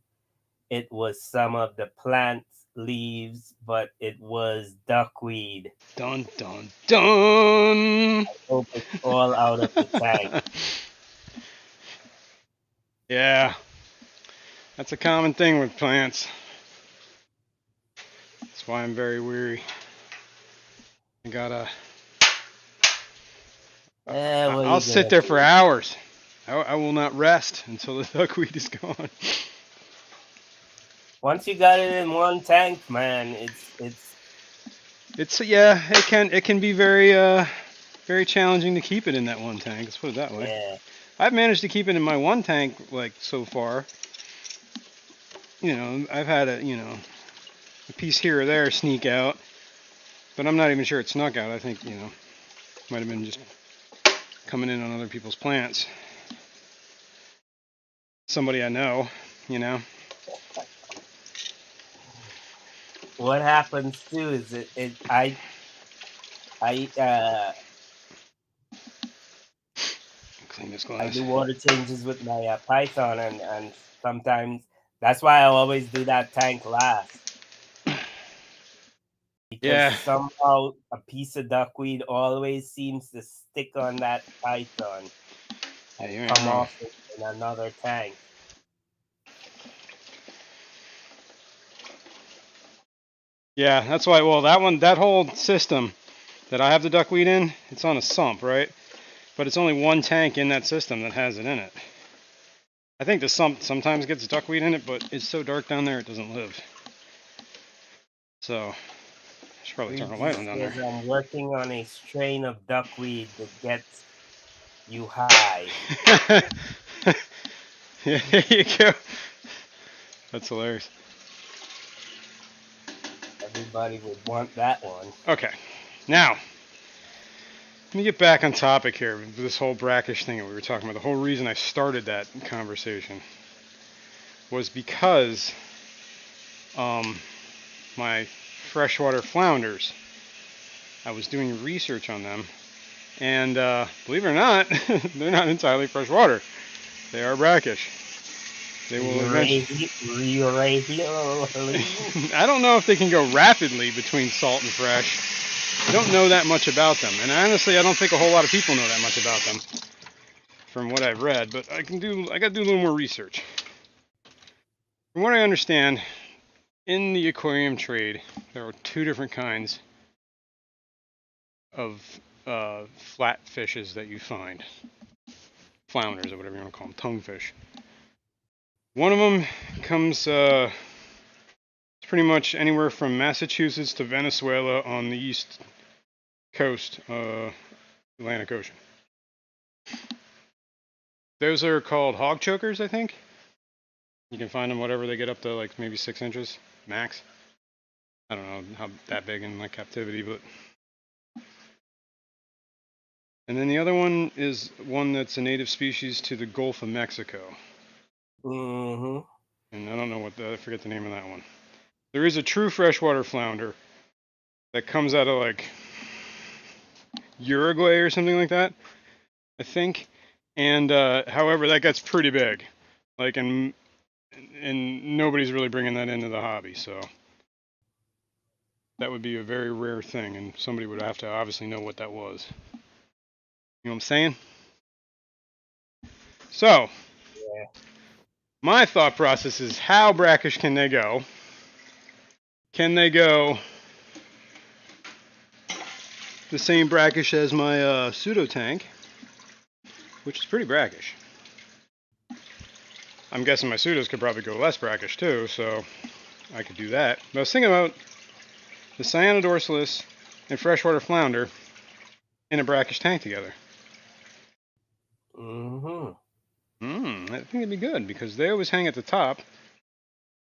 it was some of the plant's leaves, but it was duckweed. Dun dun dun! I hope it's all out of the tank. Yeah, that's a common thing with plants. That's why I'm very weary. I gotta. I'll sit there for hours. I will not rest until the duckweed is gone. Once you got it in one tank, man, it's yeah. It can be very challenging to keep it in that one tank. Let's put it that way. Yeah. I've managed to keep it in my one tank like so far. You know, I've had a piece here or there sneak out, but I'm not even sure it snuck out. I think might have been just coming in on other people's plants. Somebody I know, what happens too is I Clean this I glass. do water changes with my Python, and sometimes that's why I always do that tank last, because Yeah. somehow a piece of duckweed always seems to stick on that Python Yeah, and you ain't come wrong. off in another tank. Yeah, that's why. Well, that whole system that I have the duckweed in, it's on a sump, right? But it's only one tank in that system that has it in it. I think the sump sometimes gets duckweed in it, but it's so dark down there it doesn't live. So I should probably turn a light Luigi on down there. says I'm working on a strain of duckweed that gets you high. Yeah, there you go. That's hilarious. Everybody would want that one. Okay, now let me get back on topic here. This whole brackish thing that we were talking about. The whole reason I started that conversation was because my freshwater flounders. I was doing research on them, and believe it or not, they're not entirely freshwater. They are brackish. They will eventually. I don't know if they can go rapidly between salt and fresh. I don't know that much about them, and honestly, I don't think a whole lot of people know that much about them, from what I've read. But I got to do a little more research. From what I understand, in the aquarium trade, there are two different kinds of flat fishes that you find. Flounders, or whatever you want to call them, tonguefish. One of them comes pretty much anywhere from Massachusetts to Venezuela on the east coast, Atlantic Ocean. Those are called hog chokers, I think. You can find them whatever they get up to, like maybe 6 inches max. I don't know how that big in like captivity, but. And then the other one is one that's a native species to the Gulf of Mexico. Mm-hmm. And I don't know I forget the name of that one. There is a true freshwater flounder that comes out of like Uruguay or something like that, I think. And however, that gets pretty big. Like, and nobody's really bringing that into the hobby, so that would be a very rare thing, and somebody would have to obviously know what that was. You know what I'm saying? So, Yeah. my thought process is, how brackish can they go? Can they go the same brackish as my pseudo tank, which is pretty brackish? I'm guessing my pseudos could probably go less brackish too, so I could do that. But I was thinking about the cyanodorsalis and freshwater flounder in a brackish tank together. Mm-hmm. I think it'd be good because they always hang at the top.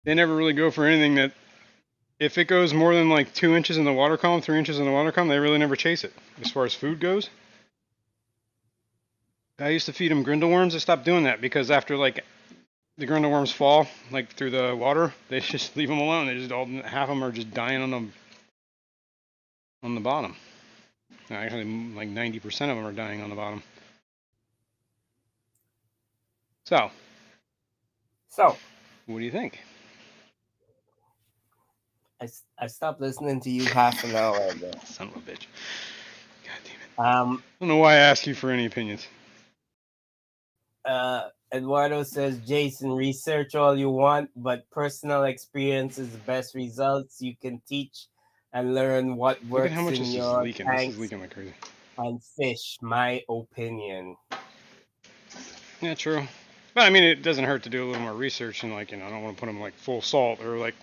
They never really go for anything that, if it goes more than like 2 inches in the water column, 3 inches in the water column, they really never chase it. As far as food goes, I used to feed them grindle worms. I stopped doing that because after like the grindle worms fall like through the water, they just leave them alone. They just half of them are just dying on the bottom. Actually, like 90% of them are dying on the bottom. So, what do you think? I stopped listening to you half an hour ago. Son of a bitch. God damn it. I don't know why I asked you for any opinions. Eduardo says, Jason, research all you want, but personal experience is the best results. You can teach and learn what Look at how works much in this is your leaking. This is tanks leaking like crazy. and fish. My opinion. Yeah, true. But I mean, it doesn't hurt to do a little more research, and like, I don't want to put them like full salt or like,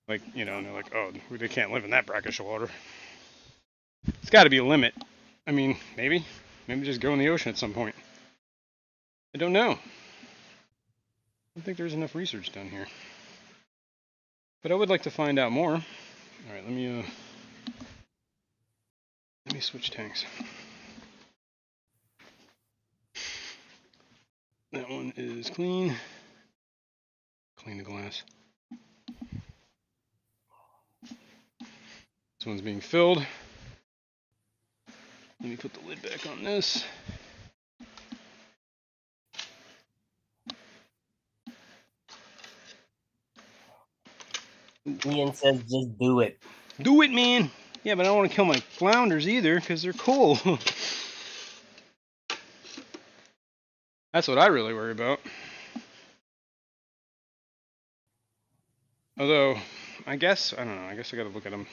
and they're like, oh, they can't live in that brackish water. It's got to be a limit. I mean, maybe just go in the ocean at some point. I don't know. I don't think there's enough research done here. But I would like to find out more. All right, let me switch tanks. That one is clean. Clean the glass. one's being filled. Let me put the lid back on this. Ian says just do it. Do it, man. Yeah, but I don't want to kill my flounders either because they're cool. That's what I really worry about. Although, I guess, I don't know, I guess I gotta look at them.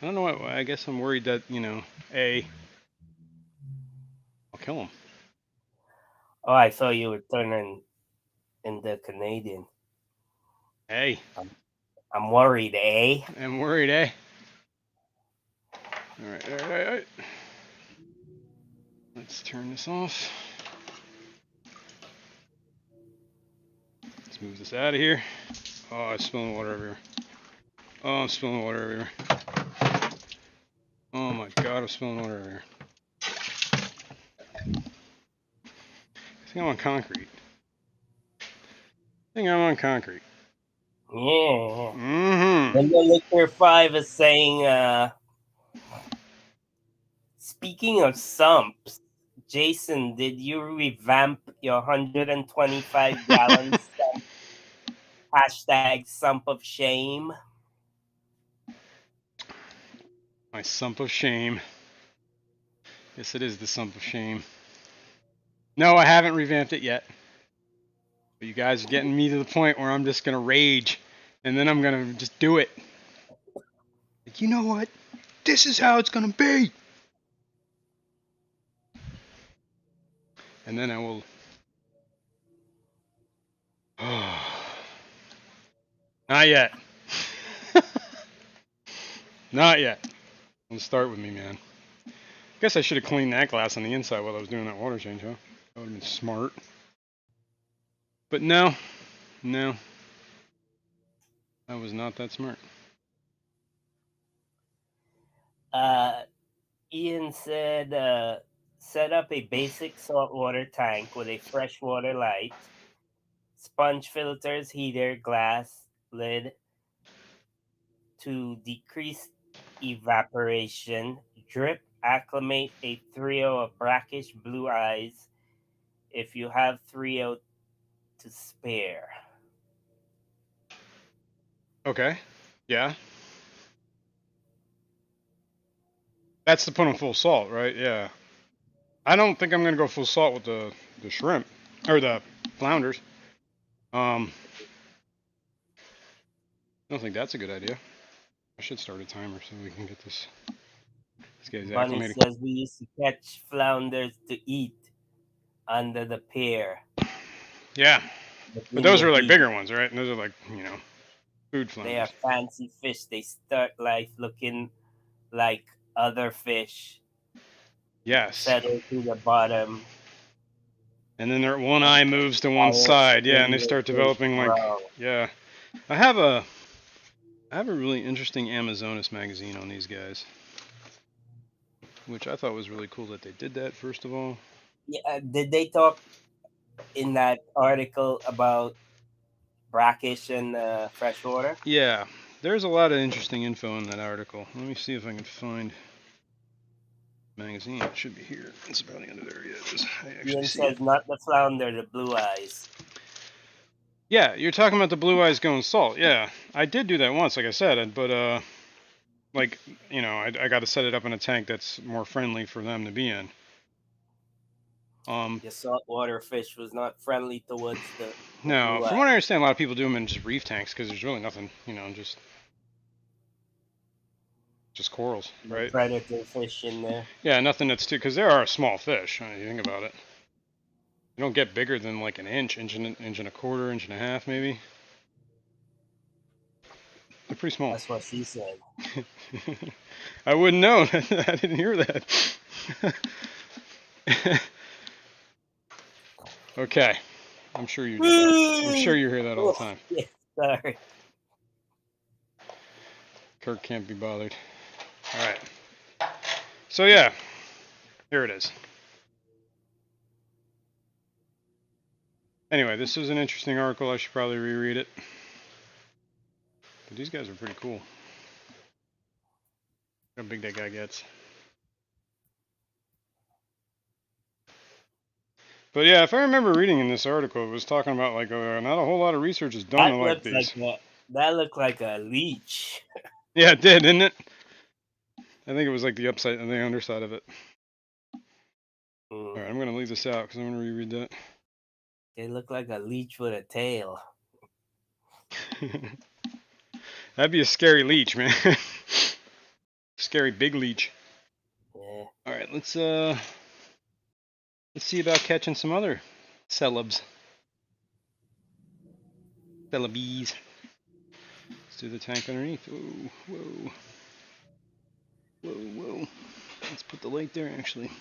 I don't know why, I guess I'm worried that, I'll kill them. Oh, I thought you were turning into Canadian. Hey. I'm worried, eh? I'm worried, eh? Alright. Let's turn this off. Let's move this out of here. Oh, I'm spilling water everywhere. Oh, I'm spilling water everywhere. Oh my god, I'm spilling water everywhere. I think I'm on concrete. Yeah. Mm-hmm. And the Liquor 5 is saying, speaking of sumps, Jason, did you revamp your 125-gallon sump? Hashtag sump of shame. My sump of shame. Yes, it is the sump of shame. No, I haven't revamped it yet. But you guys are getting me to the point where I'm just going to rage. And then I'm going to just do it. Like, you know what? This is how it's going to be. And then I will... Not yet. Not yet. Don't start with me, man. Guess I should have cleaned that glass on the inside while I was doing that water change, huh? That would have been smart. But no. That was not that smart. Ian said, set up a basic saltwater tank with a freshwater light, sponge filters, heater, glass lid to decrease evaporation, drip, acclimate a trio of brackish blue eyes if you have trio to spare. Okay. Yeah. That's to put them full salt, right? Yeah. I don't think I'm going to go full salt with the shrimp. Or the flounders. I don't think that's a good idea. I should start a timer so we can get this guy's Bunny acclimated. says we used to catch flounders to eat under the pier. Yeah. But those are like bigger ones, right? And those are like, food flounders. They are fancy fish. They start life looking like other fish. Yes. Settle to the bottom. And then their one eye moves to one side. Yeah, and they start developing like, yeah. I have a really interesting Amazonas magazine on these guys, which I thought was really cool that they did that, first of all. Yeah, did they talk in that article about brackish and freshwater? Yeah, there's a lot of interesting info in that article. Let me see if I can find magazine. It should be here. It's probably under there. Yeah, it is. I actually Ian see says it. not the flounder, the blue eyes. Yeah, you're talking about the blue eyes going salt. Yeah, I did do that once, like I said, but like, I got to set it up in a tank that's more friendly for them to be in. The saltwater fish was not friendly towards the No, blue from eye. what I understand, a lot of people do them in just reef tanks because there's really nothing, just corals, The right? predator fish in there. Yeah, nothing that's too, because they are small fish. When you think about it, they don't get bigger than like an inch and a quarter, inch and a half, maybe. They're pretty small. That's what she said. I wouldn't know. I didn't hear that. Okay, I'm sure you do that. I'm sure you hear that all the time. Yeah, sorry. Kirk can't be bothered. All right. So yeah, here it is. Anyway, this is an interesting article. I should probably reread it. But these guys are pretty cool. How big that guy gets. But yeah, if I remember reading in this article, it was talking about like not a whole lot of research is done That on like looks these. that looked like a leech. Yeah, it did, didn't it? I think it was like the upside and the underside of it. All right, I'm gonna leave this out because I'm gonna reread that. They look like a leech with a tail. That'd be a scary leech, man. Scary big leech. Yeah. All right, let's see about catching some other celebs. Celebees. Let's do the tank underneath. Whoa, whoa. Whoa, whoa. Let's put the light there, actually.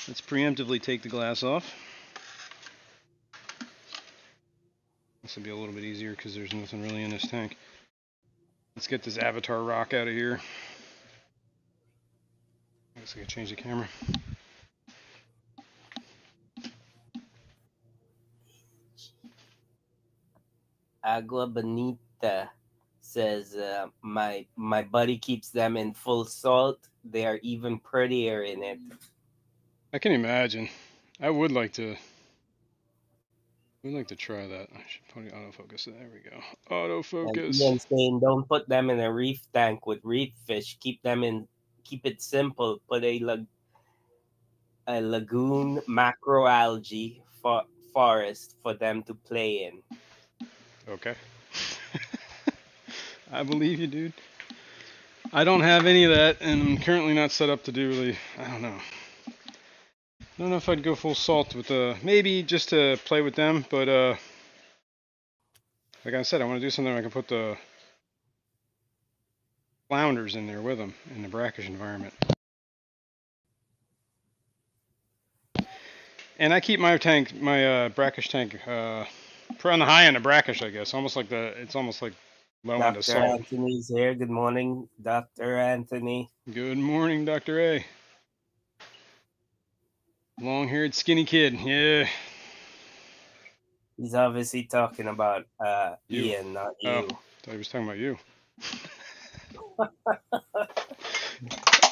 Let's preemptively take the glass off. This will be a little bit easier because there's nothing really in this tank. Let's get this avatar rock out of here. I guess I could change the camera. Agua Bonita says my buddy keeps them in full salt. They are even prettier in it. I can imagine. I would like to try that. I should put autofocus. There we go. And Autofocus. Ian saying don't put them in a reef tank with reef fish. Keep it simple. Put a lagoon macroalgae forest for them to play in. Okay. I believe you, dude. I don't have any of that, and I'm currently not set up to do really. I don't know. I don't know if I'd go full salt with maybe just to play with them, but like I said, I want to do something where I can put the flounders in there with them in the brackish environment. And I keep my brackish tank, on the high end of brackish, I guess. It's almost like low end of Dr. salt. Anthony's here. Good morning, Dr. Anthony. Good morning, Dr. A. Long-haired, skinny kid. Yeah. He's obviously talking about You. Ian, not Oh, you. I thought he was talking about you.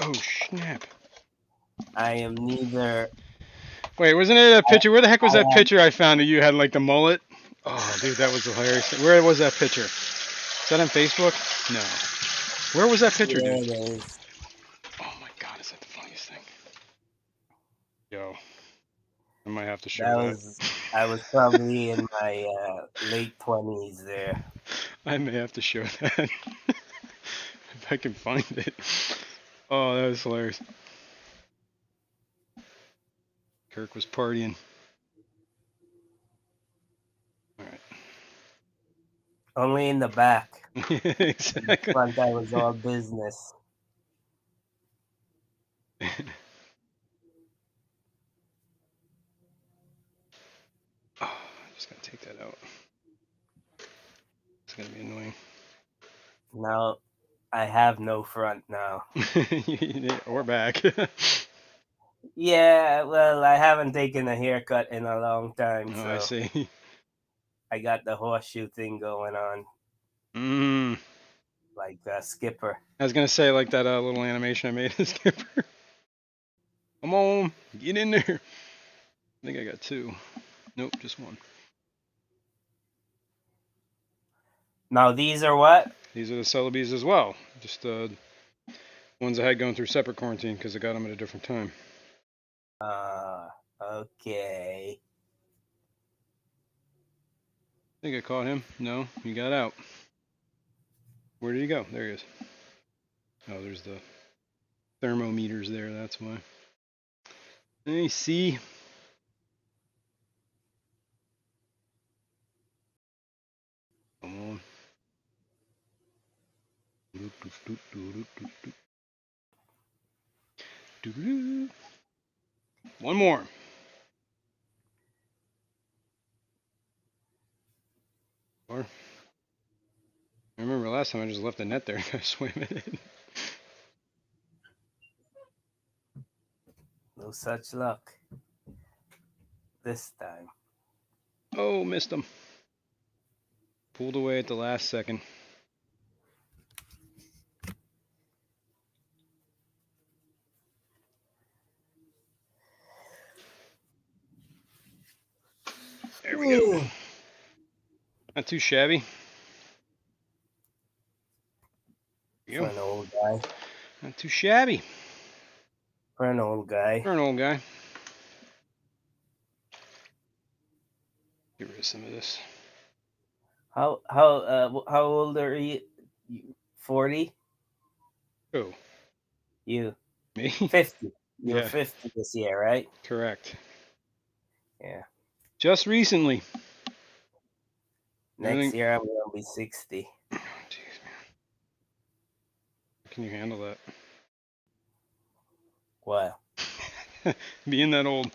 Oh, snap. I am neither. Wait, wasn't it a picture? Where the heck was that picture I found that you had like the mullet? Oh, dude, that was hilarious. Where was that picture? Is that on Facebook? No. Where was that picture, Yeah, dude? it is. Oh my God, is that the funniest thing? Yo, I might have to show that. I was probably in my late 20s there. I may have to show that if I can find it. Oh, that was hilarious. Kirk was partying. All right. Only in the back. Exactly. In the front, I was all business. Oh, I just gotta take that out. It's gonna be annoying. Now, I have no front now. Or back. Yeah, well, I haven't taken a haircut in a long time, Oh, so I see. I got the horseshoe thing going on, like Skipper. I was gonna say like that little animation I made of Skipper. Come on, get in there. I think I got two. Nope, just one. Now, these are what? These are the Celebes as well. Just ones I had going through separate quarantine because I got them at a different time. Okay. I think I caught him. No, he got out. Where did he go? There he is. Oh, there's the thermometers there. That's why. I see. Come on. One more. Or I remember last time I just left the net there and I swam it. No such luck this time. Oh, missed him. Pulled away at the last second. There we go. Ooh. Not too shabby. There we For go. an old guy. Not too shabby. For an old guy. For an old guy. Get rid of some of this. How old are you? 40? Oh, You me? 50. You're Yeah, 50 this year, right? correct. Yeah. Just recently. Next Everything. year I'm gonna be 60. Oh, jeez, man. Can you handle that? Well, Being that old.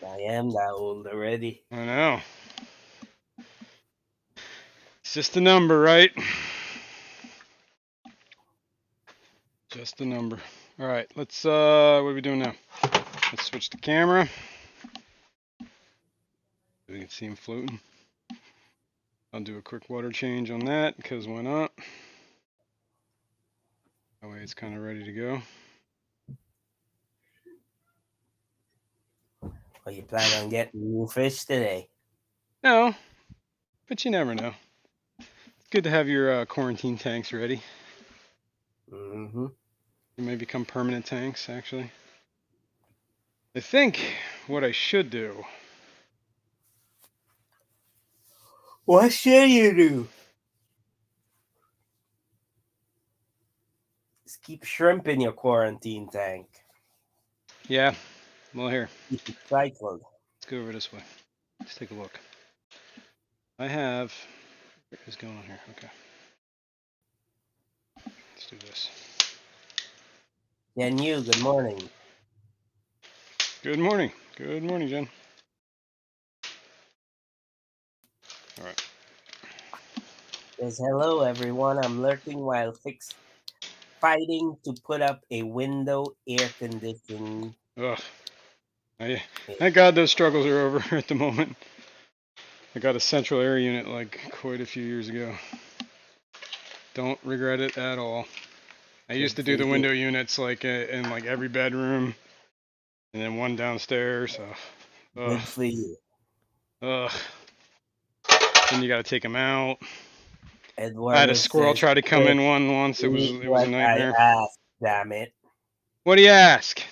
I am that old already. I know. It's just a number, right? Just a number. All right, let's. What are we doing now? Let's switch the camera. We can see him floating. I'll do a quick water change on that because why not? That way it's kind of ready to go. Well, you plan on getting new fish today? No, but you never know. It's good to have your quarantine tanks ready. Mm-hmm. They may become permanent tanks, actually. I think what I should do. What should you do? Just keep shrimp in your quarantine tank. Yeah, well, here. Keep it cycled. Let's go over this way. Let's take a look. I have. What is going on here? Okay. Let's do this. Then you, good morning. Good morning. Good morning, Jen. All right. Says hello everyone. I'm lurking while fighting to put up a window air conditioning. Ugh. Thank God those struggles are over at the moment. I got a central air unit like quite a few years ago. Don't regret it at all. I used to do the window units like in like every bedroom, and then one downstairs. So, ugh, Good for you. ugh. Then you got to take them out. I had a Eduardo squirrel says, try to come in one once. It was "Read a what I nightmare. asked, damn it." What do you ask,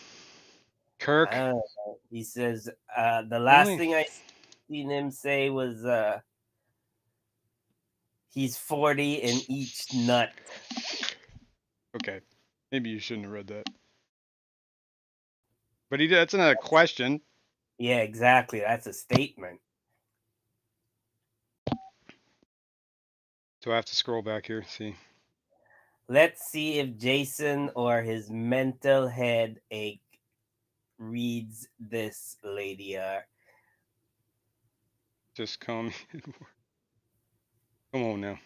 Kirk? I don't know. He says, the last Really? thing I seen him say was, he's 40 in each nut. Okay, maybe you shouldn't have read that. But that's not a question. Yeah, exactly. That's a statement. Do I have to scroll back here? See. Let's see if Jason or his mental headache reads this, Lady R. Just come. Come on now.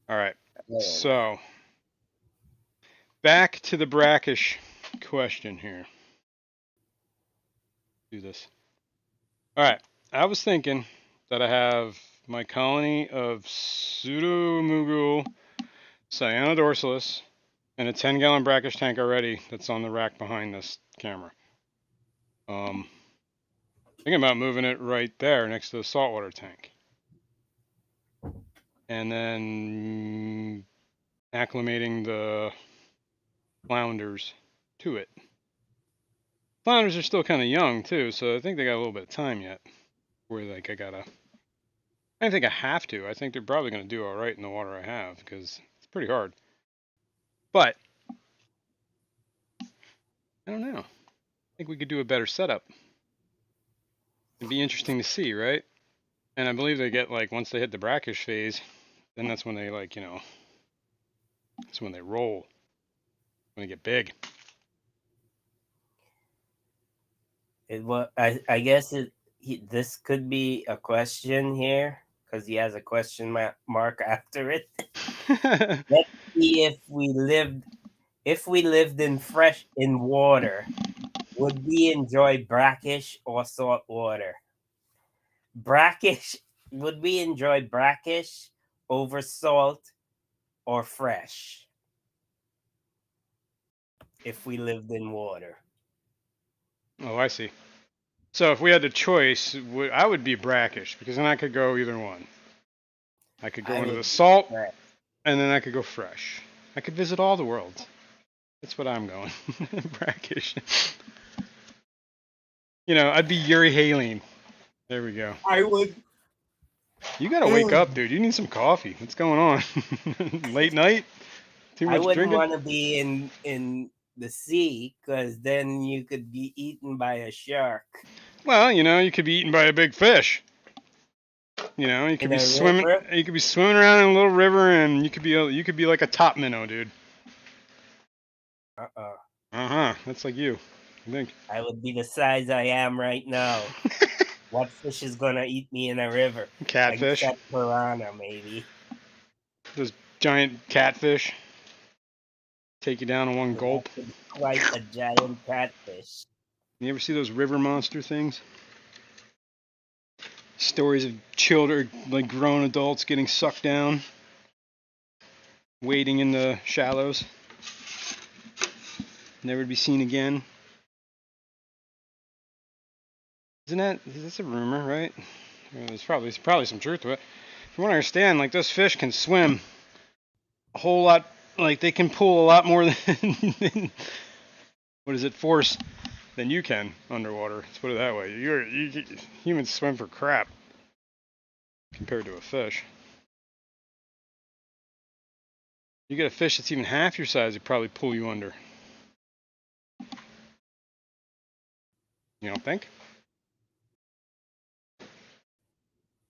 All right. So back to the brackish question here. Do this. All right. I was thinking that I have my colony of Pseudomugul cyanodorsalis and a 10-gallon brackish tank already that's on the rack behind this camera. Thinking about moving it right there next to the saltwater tank. And then acclimating the flounders to it. Flounders are still kind of young too, so I think they got a little bit of time yet. Where like I don't think I have to. I think they're probably going to do all right in the water I have because it's pretty hard. But I don't know. I think we could do a better setup. It'd be interesting to see, right? And I believe they get like once they hit the brackish phase, then that's when they like that's when they roll, when they get big. I guess this could be a question here because he has a question mark after it. Let's see if we lived in water, would we enjoy brackish or salt water? Would we enjoy brackish over salt or fresh if we lived in water? Oh, I see. So if we had the choice, I would be brackish because then I could go either one. I could go I into the would be salt, fresh. and then I could go fresh. I could visit all the worlds. That's what I'm going. Brackish. You know, I'd be Yuri Haleen. There we go. I would. You gotta wake up, dude. You need some coffee. What's going on? Late night? Too I much wouldn't drinking? want to be in the sea because then you could be eaten by a shark. Well, you know, you could be eaten by a big fish. You know, you could In be a swimming. river. You could be swimming around in a little river, and you could be like a top minnow, dude. That's like you. I think. I would be the size I am right now. What fish is gonna eat me in a river? Catfish. Except piranha, maybe. Those giant catfish take you down in one So that gulp. could be quite a giant catfish. You ever see those river monster things? Stories of children, like grown adults, getting sucked down, wading in the shallows, never to be seen again. That's a rumor, right? There's probably some truth to it. From what I understand, like those fish can swim a whole lot, like they can pull a lot more than what is it, force than you can underwater. Let's put it that way. Humans swim for crap compared to a fish. You get a fish that's even half your size, it'd probably pull you under. You don't think?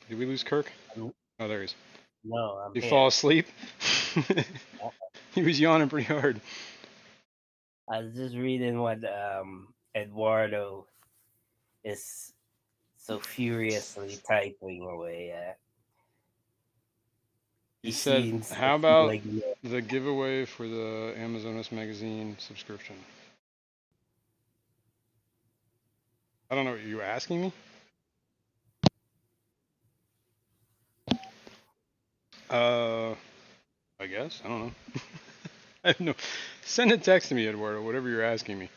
Did we lose Kirk? Oh, there he is. No, I'm Did he here. fall asleep? He was yawning pretty hard. I was just reading what Eduardo is so furiously typing away at. He said, seems to how feel about like the giveaway for the Amazonas magazine subscription? I don't know what you were asking me. I guess. I don't know. I have no. Send a text to me, Eduardo, whatever you're asking me.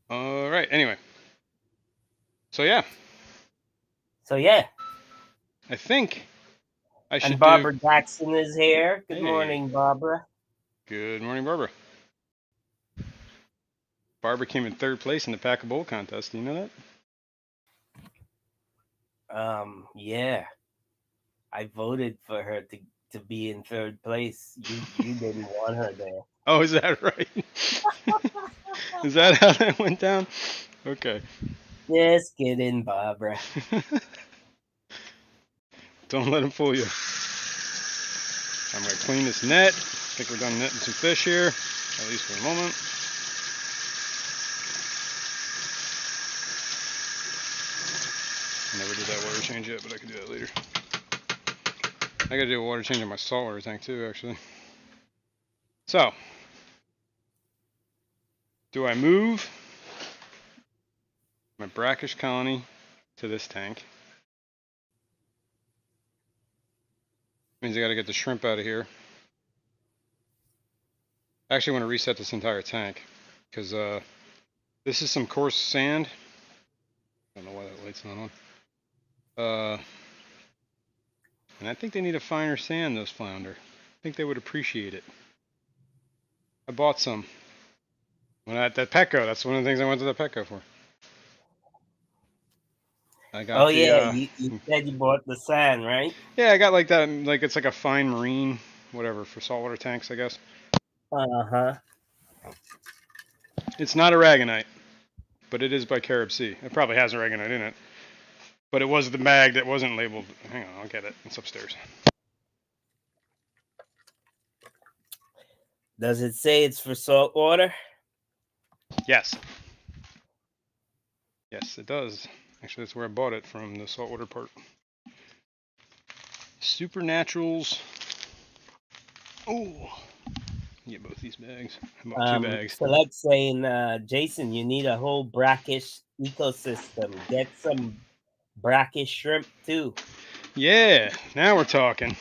All right. Anyway. So yeah. I think I should And Barbara Jackson is here. Good Hey. morning, Barbara. Good morning, Barbara. Barbara came in third place in the Pack a Bowl contest. Do you know that? Yeah. I voted for her to be in third place. You didn't want her there. Oh, is that right? Is that how that went down? Okay. Just kidding, Barbara. Don't let him fool you. I'm going to clean this net. I think we're done netting some fish here, at least for the moment. I never did that water change yet, but I can do that later. I got to do a water change on my saltwater tank too, actually. So, do I move my brackish colony to this tank? Means I got to get the shrimp out of here. I actually want to reset this entire tank because this is some coarse sand. I don't know why that light's not on. And I think they need a finer sand, those flounder. I think they would appreciate it. I bought some. When at that Petco, that's one of the things I went to the Petco for. I got you said you bought the sand, right? Yeah, I got like that, like it's like a fine marine, whatever, for saltwater tanks, I guess. Uh-huh. It's not aragonite, but it is by Carib Sea. It probably has aragonite in it. But it was the bag that wasn't labeled. Hang on, I'll get it. It's upstairs. Does it say it's for salt water? Yes. Yes, it does. Actually, that's where I bought it from, the saltwater part. Supernaturals. Oh, get both these bags. I bought 2 bags. Select saying, Jason, you need a whole brackish ecosystem. Get some brackish shrimp too. Yeah, now we're talking.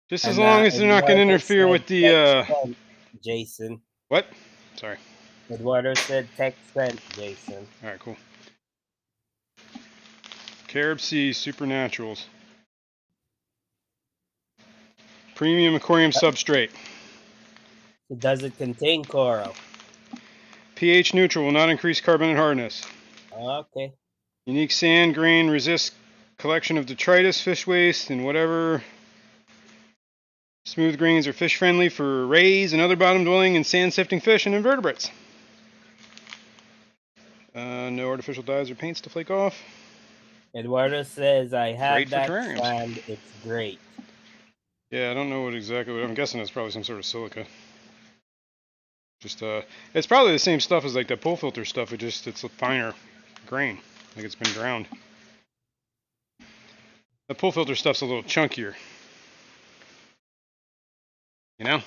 Just as long as they're not going to interfere with the. Jason. What? Sorry. Eduardo said text sent, Jason. All right, cool. Carib Sea Supernaturals. Premium aquarium substrate. Does it contain coral? pH neutral, will not increase carbonate hardness. Okay. Unique sand grain, resists collection of detritus, fish waste, and whatever. Smooth grains are fish friendly for rays and other bottom dwelling and sand sifting fish and invertebrates. No artificial dyes or paints to flake off. Eduardo says, I have Great for that terrariums. sand. It's great. Yeah, I don't know what exactly. I'm guessing it's probably some sort of silica. Just it's probably the same stuff as like the pool filter stuff. It's a finer grain, like it's been ground. The pool filter stuff's a little chunkier. You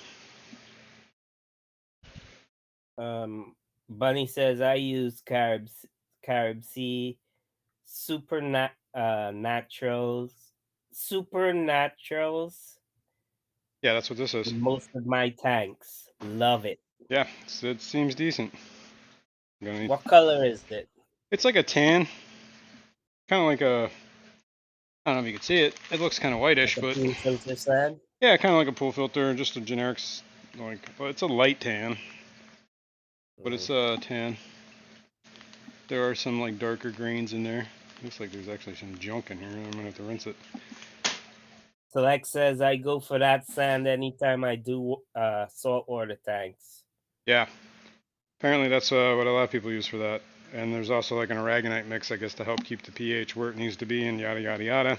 know? Bunny says, I use Carib Sea Supernaturals. Yeah, that's what this is. In most of my tanks. Love it. Yeah, it seems decent. What color is it? It's like a tan. Kind of like a. I don't know if you can see it. It looks kind of whitish, Like a but. pool filter sand? Yeah, kind of like a pool filter, just a generic, well, it's a light tan. But it's tan. There are some like darker grains in there. Looks like there's actually some junk in here. I'm gonna have to rinse it. Select says, I go for that sand anytime I do saltwater tanks. Yeah. Apparently that's what a lot of people use for that. And there's also like an aragonite mix, I guess, to help keep the pH where it needs to be and yada yada yada.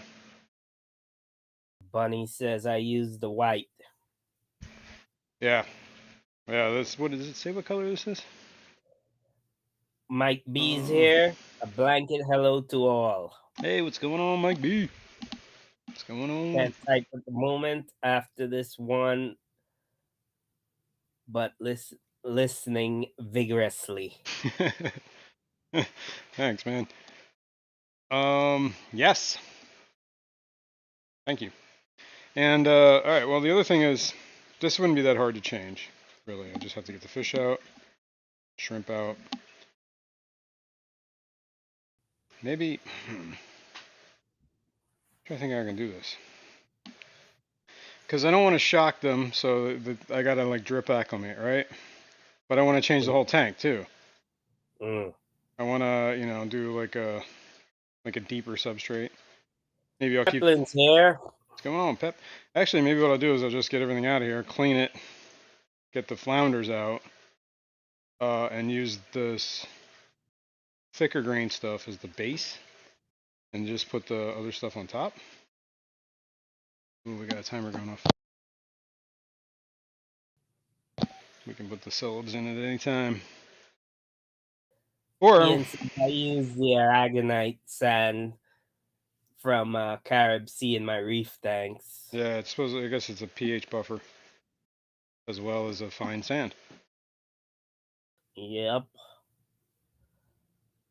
Bunny says, I use the white. Yeah. Yeah, what does it say what color this is? Mike B's here. A blanket hello to all. Hey, what's going on, Mike B? What's going on? Can't type at the moment after this one, but listening vigorously. Thanks, man. Yes. Thank you. And all right, well, the other thing is, this wouldn't be that hard to change, really. I just have to get the fish out, shrimp out. Maybe. I'm trying to think how I can do this. Because I don't want to shock them, so I gotta like drip acclimate, right? But I want to change the whole tank too. I want to, do like a deeper substrate. Maybe I'll keep. Peplin's here. What's going on, Pep? Actually, maybe what I'll do is I'll just get everything out of here, clean it, get the flounders out, and use this thicker grain stuff as the base, and just put the other stuff on top. Ooh, we got a timer going off. We can put the syllabs in at any time. Or I use the aragonite sand from Carib Sea in my reef tanks. yeah, I guess it's a pH buffer as well as a fine sand. Yep.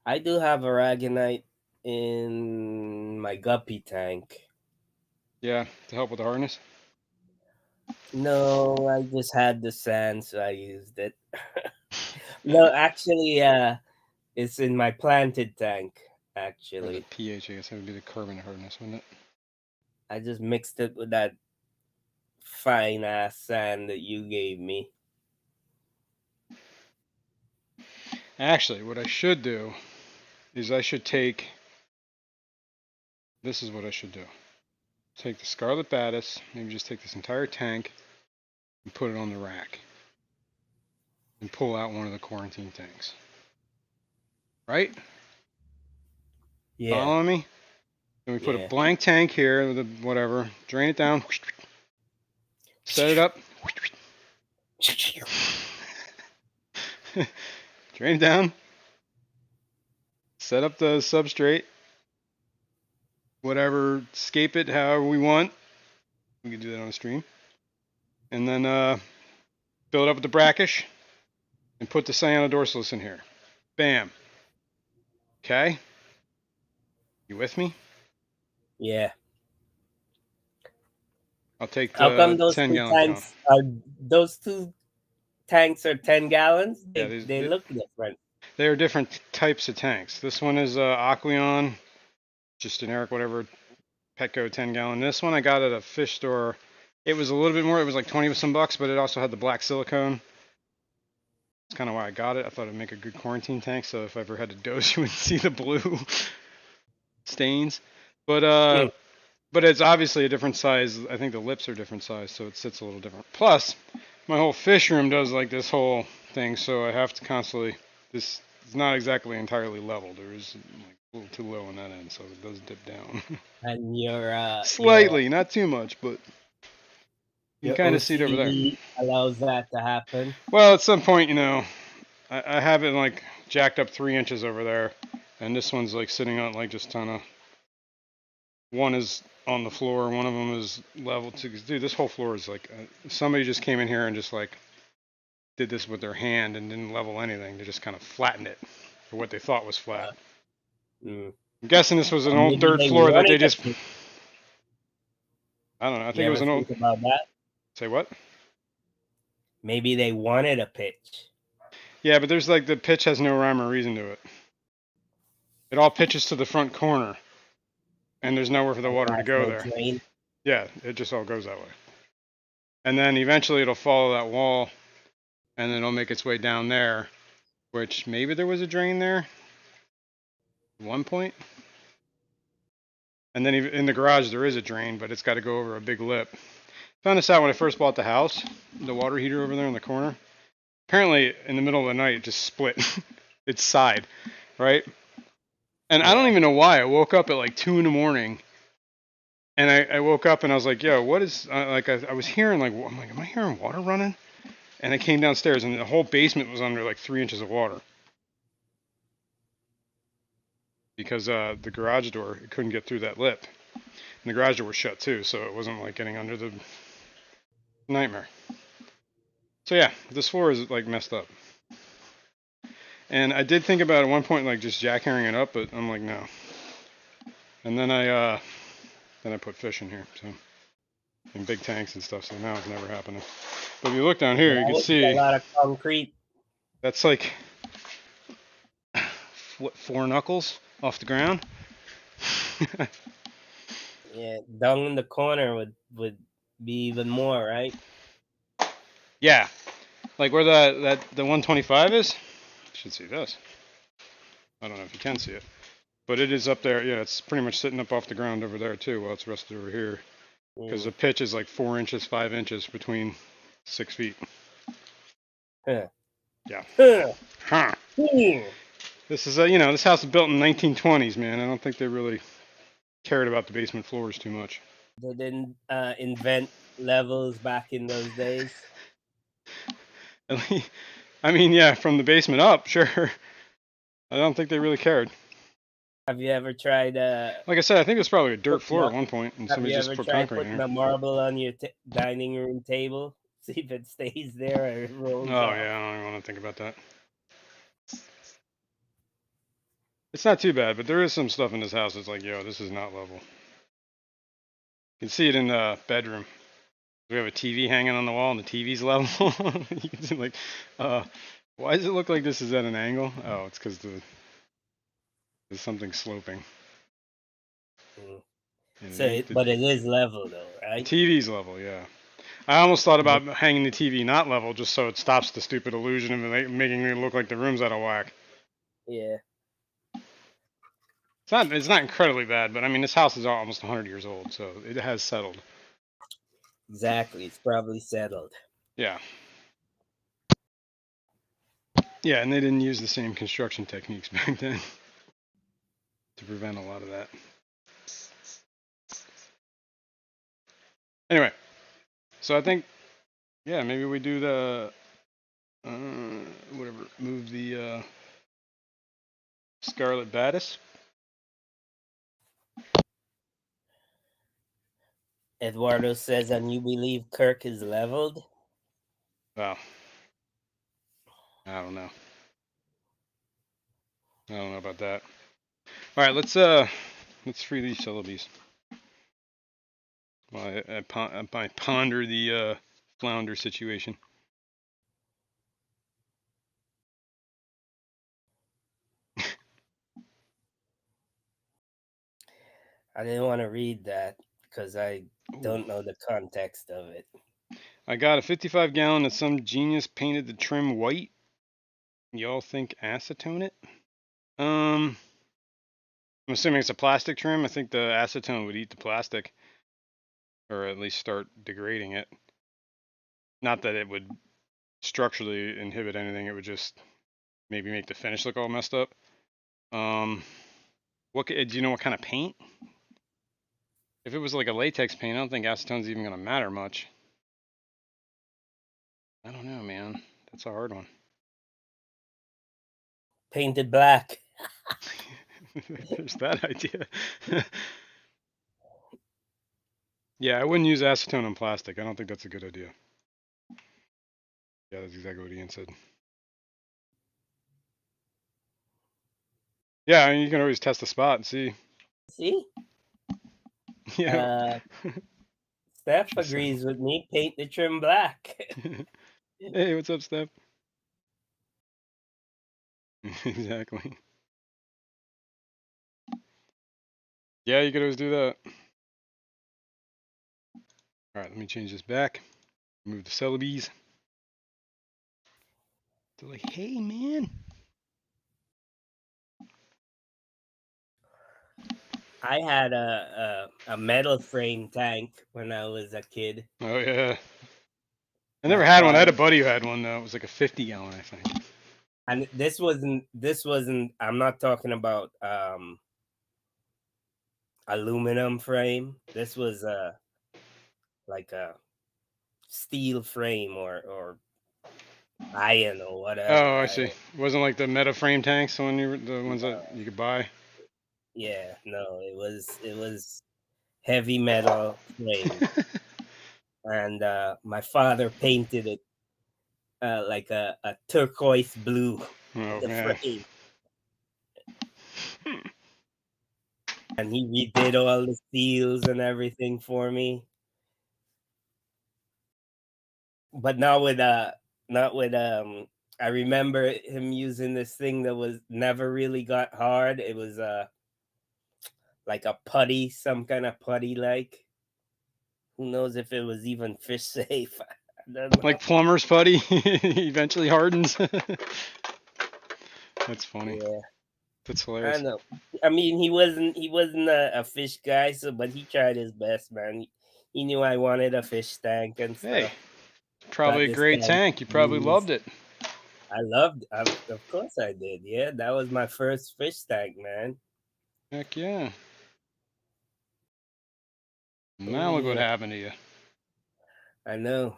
I do have aragonite in my guppy tank. Yeah, to help with the hardness. No, I just had the sand, so I used it. No, actually, it's in my planted tank. Actually, the pH, I guess that would be the carbonate hardness, wouldn't it? I just mixed it with that fine ass sand that you gave me. Actually, what I should do is I should take. This is what I should do. Take the Scarlet Batis, maybe just take this entire tank and put it on the rack. And pull out one of the quarantine tanks. Right? Yeah. Following me? And we put a blank tank here with whatever. Drain it down. Set it up. Drain it down. Set up the substrate. Whatever. Scape it however we want. We can do that on the stream. And then fill it up with the brackish. And put the cyanodorsalis in here. Bam. Okay? You with me? Yeah. I'll take the How come those 10 two gallon tanks are those two tanks are 10 gallons. Yeah, They look different. they are different types of tanks. This one is Aqueon, just generic whatever, Petco 10-gallon. This one I got at a fish store. It was a little bit more. It was like 20 some bucks, but it also had the black silicone. That's kind of why I got it. I thought it'd make a good quarantine tank, so if I ever had to dose, you wouldn't see the blue stains. But it's obviously a different size. I think the lips are different size, so it sits a little different. Plus, my whole fish room does like this whole thing, so I have to constantly. This is not exactly entirely level. There is like a little too low on that end, so it does dip down. And your Slightly, not too much, but you can kind of see it over there. OCD allows that to happen. Well, at some point, you know, I have it like jacked up 3 inches over there, and this one's like sitting on like just kind of. One is on the floor, one of them is level. Dude, this whole floor is like somebody just came in here and just like did this with their hand and didn't level anything. They just kind of flattened it for what they thought was flat. I'm guessing this was an old dirt floor that they just. I don't know. I think it was an old. About that? Say what? Maybe they wanted a pitch. Yeah, but there's like the pitch has no rhyme or reason to it. It all pitches to the front corner, and there's nowhere for the water to go there. Drain. Yeah, it just all goes that way. And then eventually it'll follow that wall, and then it'll make its way down there, which maybe there was a drain there at one point. And then in the garage there is a drain, but it's got to go over a big lip. Found this out when I first bought the house, the water heater over there in the corner. Apparently in the middle of the night it just split its side, right? And I don't even know why. I woke up at like 2 in the morning, and I woke up and I was like, yo, what is, like I was hearing like, I'm like, am I hearing water running? And I came downstairs and the whole basement was under like 3 inches of water. Because the garage door, it couldn't get through that lip. And the garage door was shut too, so it wasn't like getting under the nightmare. So yeah, this floor is like messed up. And I did think about at one point like just jackhammering it up, but I'm like, no. And then I put fish in here, so in big tanks and stuff, so now it's never happening. But if you look down here, you can see a lot of concrete. That's like what, 4 knuckles off the ground. Yeah, down in the corner would be even more, right? Yeah, like where the 125 is. You should see this. I don't know if you can see it, but it is up there. Yeah, it's pretty much sitting up off the ground over there too, while it's rested over here. Because the pitch is like 4 inches, 5 inches between 6 feet. Huh. Yeah. Huh. This is this house was built in the 1920s, man. I don't think they really cared about the basement floors too much. They didn't invent levels back in those days. I mean, yeah, from the basement up, sure. I don't think they really cared. Have you ever tried? Like I said, I think it was probably a dirt floor at one point, and somebody just put concrete in here. Have you ever tried putting a marble on your dining room table? See if it stays there or it rolls off. Yeah, I don't even want to think about that. It's not too bad, but there is some stuff in this house that's like, yo, this is not level. You can see it in the bedroom. We have a TV hanging on the wall, and the TV's level. You can see, like, why does it look like this is at an angle? Oh, it's because there's something sloping. So, but it is level though, right? TV's level, yeah. I almost thought about hanging the TV not level just so it stops the stupid illusion of making it look like the room's out of whack. Yeah. It's not incredibly bad, but I mean, this house is almost 100 years old, so it has settled. Exactly, it's probably settled. Yeah. Yeah, and they didn't use the same construction techniques back then to prevent a lot of that. Anyway, so I think, yeah, maybe we do the, move the Scarlet Baddis. Eduardo says, and you believe Kirk is leveled? Well, I don't know. I don't know about that. All right, let's free these Celebies. Well, I ponder the flounder situation. I didn't want to read that because I don't know the context of it. I got a 55-gallon that some genius painted the trim white. Y'all think acetone it? I'm assuming it's a plastic trim. I think the acetone would eat the plastic, or at least start degrading it. Not that it would structurally inhibit anything. It would just maybe make the finish look all messed up. What do you know? What kind of paint? If it was like a latex paint, I don't think acetone's even gonna matter much. I don't know, man. That's a hard one. Painted black. There's that idea. Yeah, I wouldn't use acetone on plastic. I don't think that's a good idea. Yeah, that's exactly what Ian said. Yeah, I mean, you can always test the spot and see. See? Yeah. Steph agrees with me. Paint the trim black. Hey, what's up, Steph? Exactly. Yeah, you could always do that. All right, let me change this back. Move the Celebes. They're like, hey, man. I had a metal frame tank when I was a kid. Oh, yeah. I My never had one. I had a father, buddy who had one, though. It was like a 50-gallon, I think. and this wasn't. I'm not talking about aluminum frame. This was like a steel frame or iron or whatever. Oh, I see. It wasn't like the meta frame tanks, the ones that you could buy. Yeah, no, it was heavy metal frame, and my father painted it like a turquoise blue. Oh, The man. frame, and he redid all the seals and everything for me. But not with I remember him using this thing that was never really got hard. It was like a putty, some kind of putty like. Who knows if it was even fish safe? I don't know. Like plumber's putty eventually hardens. That's funny. Yeah. That's I hilarious. know. I mean, he wasn't a fish guy, but he tried his best, man. He knew I wanted a fish tank and Hey, stuff. probably Got a this great tank tank. You probably used. loved it. Of course I did. Yeah, that was my first fish tank, man. Heck yeah. Oh Now look what yeah, happened to you. I know.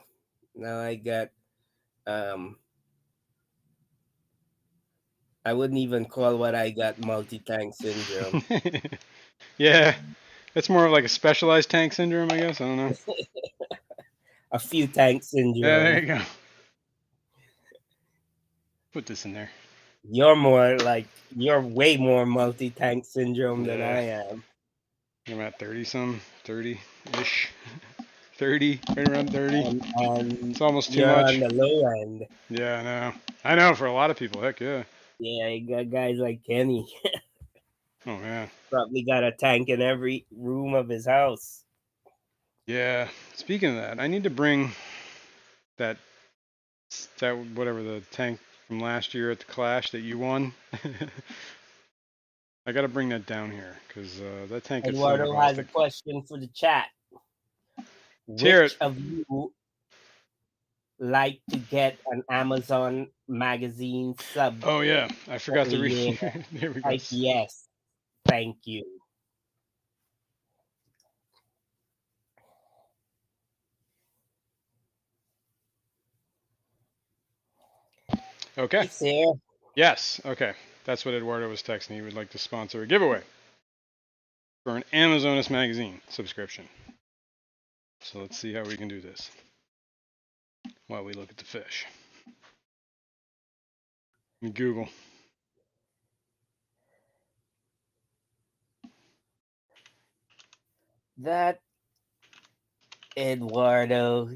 Now I got I wouldn't even call what I got multi-tank syndrome. Yeah, it's more of like a specialized tank syndrome, I guess. I don't know. A few tank Yeah, there syndrome. you go. Put this in there. You're way more multi-tank syndrome than Yeah, I am. I'm at 30-ish. 30, right around 30. And It's almost too you're on much. the low end. Yeah, I know. I know for a lot of people. Heck yeah. Yeah, you got guys like Kenny. Oh man. Probably got a tank in every room of his house. Yeah. Speaking of that, I need to bring that whatever the tank from last year at the Clash that you won. I got to bring that down here because that tank gets so Eduardo has a exhausting. question for the chat. Let's hear it. Which of you like to get an Amazon magazine sub Oh yeah, I for forgot a to read. year? There we go. Type yes. Thank you. Okay. He's here. Yes. Okay. That's what Eduardo was texting. He would like to sponsor a giveaway for an Amazonist magazine subscription. So let's see how we can do this while we look at the fish. Let me Google. That Eduardo,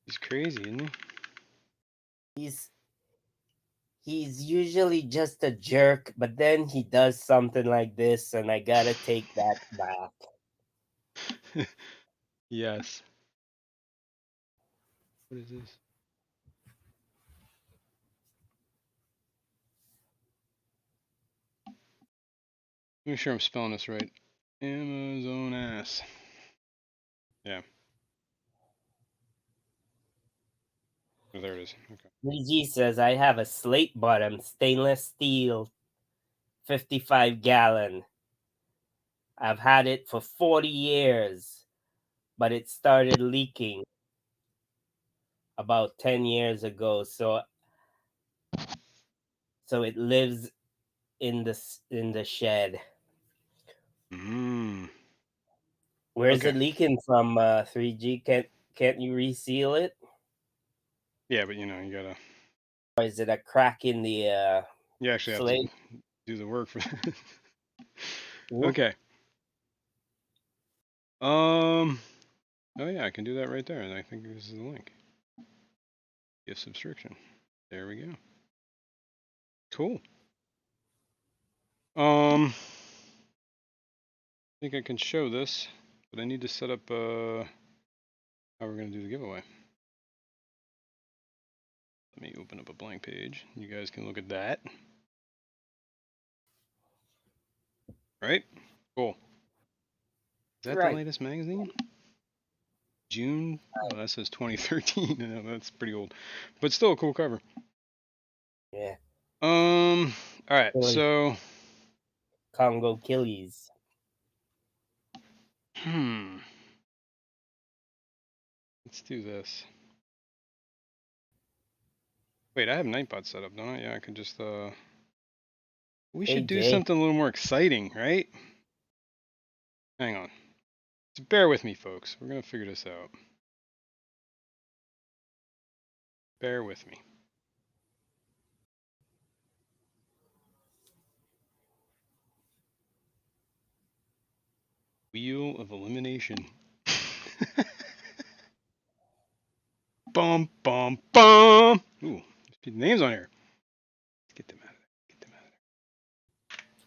He's crazy, isn't he? he's He's usually just a jerk, but then he does something like this, and I gotta take that back. Yes. What is this? Make sure I'm spelling this right. Amazon ass. Yeah. Oh, there it is. Okay. 3G says I have a slate bottom stainless steel 55-gallon. I've had it for 40 years, but it started leaking about 10 years ago. So it lives in the shed. Mm. Where's Okay. it leaking from? 3G, can't you reseal it? Yeah, but you gotta. Or is it a crack in the You actually have to slate? do the work for. Ooh, Okay. Oh yeah, I can do that right there, and I think this is the link. Gift subscription. There we go. Cool. I think I can show this, but I need to set up how we're gonna do the giveaway. Let me open up a blank page. You guys can look at that. Right? Cool. Is that the right. latest magazine? June? Oh, that says 2013. No, that's pretty old, but still a cool cover. Yeah. All right. Really. So, Congo Killies. let's do this. Wait, I have Nightbot set up, don't I? Yeah, I can just we Hey, should do Jay. something a little more exciting, right? Hang on. Just bear with me, folks. We're gonna figure this out. Bear with me. Wheel of Elimination. Bum bum bum. Ooh, there's names on here. Let's get them out of there. Get them out of there.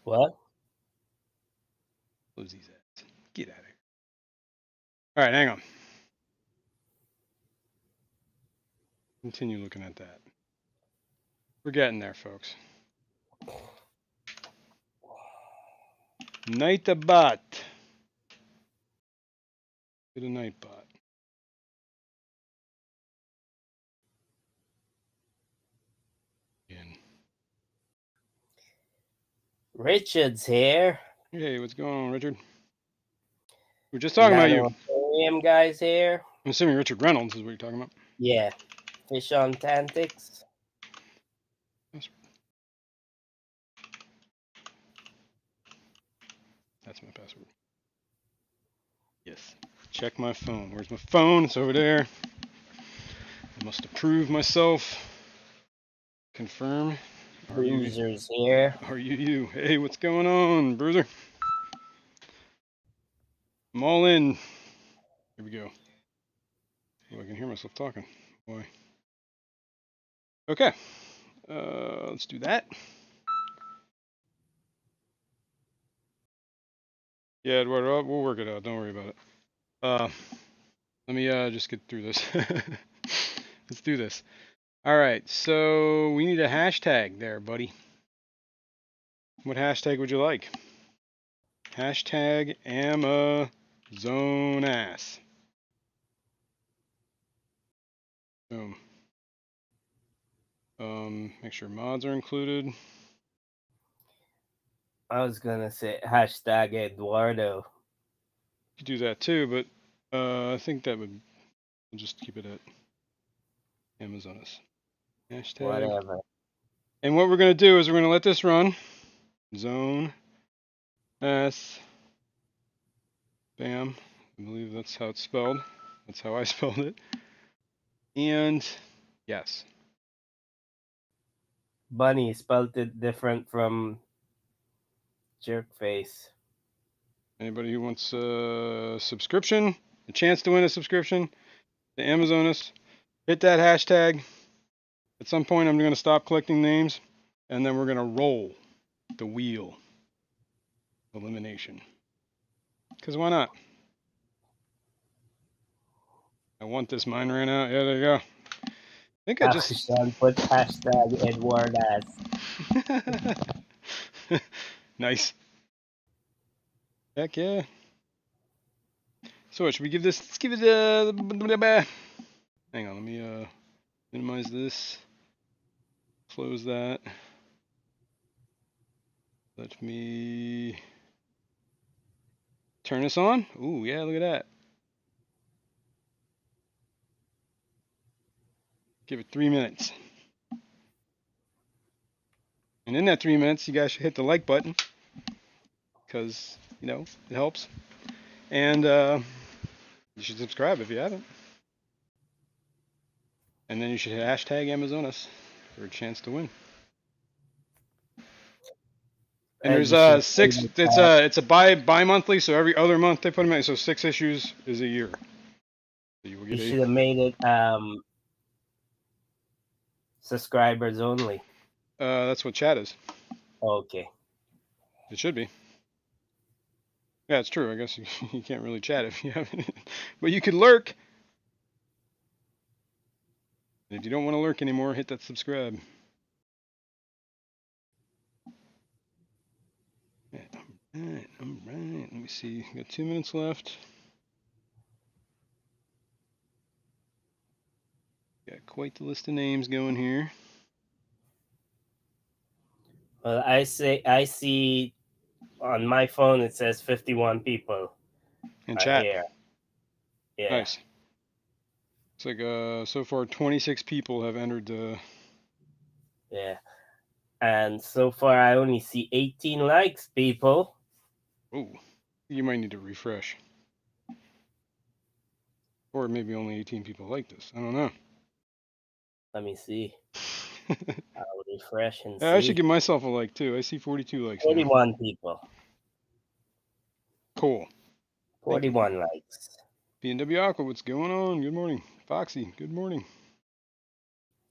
What? Close these ads. Get out of here. All right, hang on. Continue looking at that. We're getting there, folks. Nightbot. Get a Nightbot. Again. Richard's here. Hey, what's going on, Richard? We're just talking about you. Aquarium guys here. I'm assuming Richard Reynolds is what you're talking about. Yeah. Fish on Tantics. That's my password. Yes. Check my phone. Where's my phone? It's over there. I must approve myself. Confirm. Bruiser's here. Are you you? Hey, what's going on, Bruiser? I'm all in. Here we go. Oh, I can hear myself talking. Boy. Okay. Let's do that. Yeah, Edward, we'll work it out. Don't worry about it. Let me just get through this. Let's do this. All right. So we need a hashtag there, buddy. What hashtag would you like? Hashtag Amazonass. Boom. Make sure mods are included. I was gonna say hashtag Eduardo. You could do that too, but I think that would. We'll just keep it at Amazonas. Hashtag. Whatever. And what we're gonna do is we're gonna let this run. Zone S. Bam. I believe that's how it's spelled. That's how I spelled it. And yes. Bunny spelled it different from Jerkface. Anybody who wants a subscription, a chance to win a subscription to Amazonas, hit that hashtag. At some point, I'm going to stop collecting names. and then we're going to roll the wheel of elimination. Because why not? I want this. Mine ran out. Yeah, there you go. I think I just... Sean put hashtag Edward as. Nice. Heck yeah. So what, should we give this... Let's give it a... Hang on, let me minimize this. Close that. Let me turn this on. Ooh, yeah, look at that. Give it 3 minutes. And in that 3 minutes, you guys should hit the like button. Because, you know, it helps. And you should subscribe if you haven't. And then you should hashtag Amazonas for a chance to win. And there's 6. It's a bi-monthly, so every other month they put them in. So 6 issues is a year. So you should have made it subscribers only. That's what chat is. Okay. It should be. Yeah, it's true. I guess you can't really chat if you haven't. But you could lurk. And if you don't want to lurk anymore, hit that subscribe. All right. Let me see. Got 2 minutes left. Got quite the list of names going here. Well, I see on my phone it says 51 people. In chat. Here. Yeah. Nice. It's like so far 26 people have entered the... Yeah. And so far I only see 18 likes, people. Oh, you might need to refresh. Or maybe only 18 people like this. I don't know. Let me see. I'll refresh and see. I should give myself a like too. I see 42 likes 41 now. people. Cool. 41 likes. B&W Aqua, what's going on? Good morning. Foxy, good morning.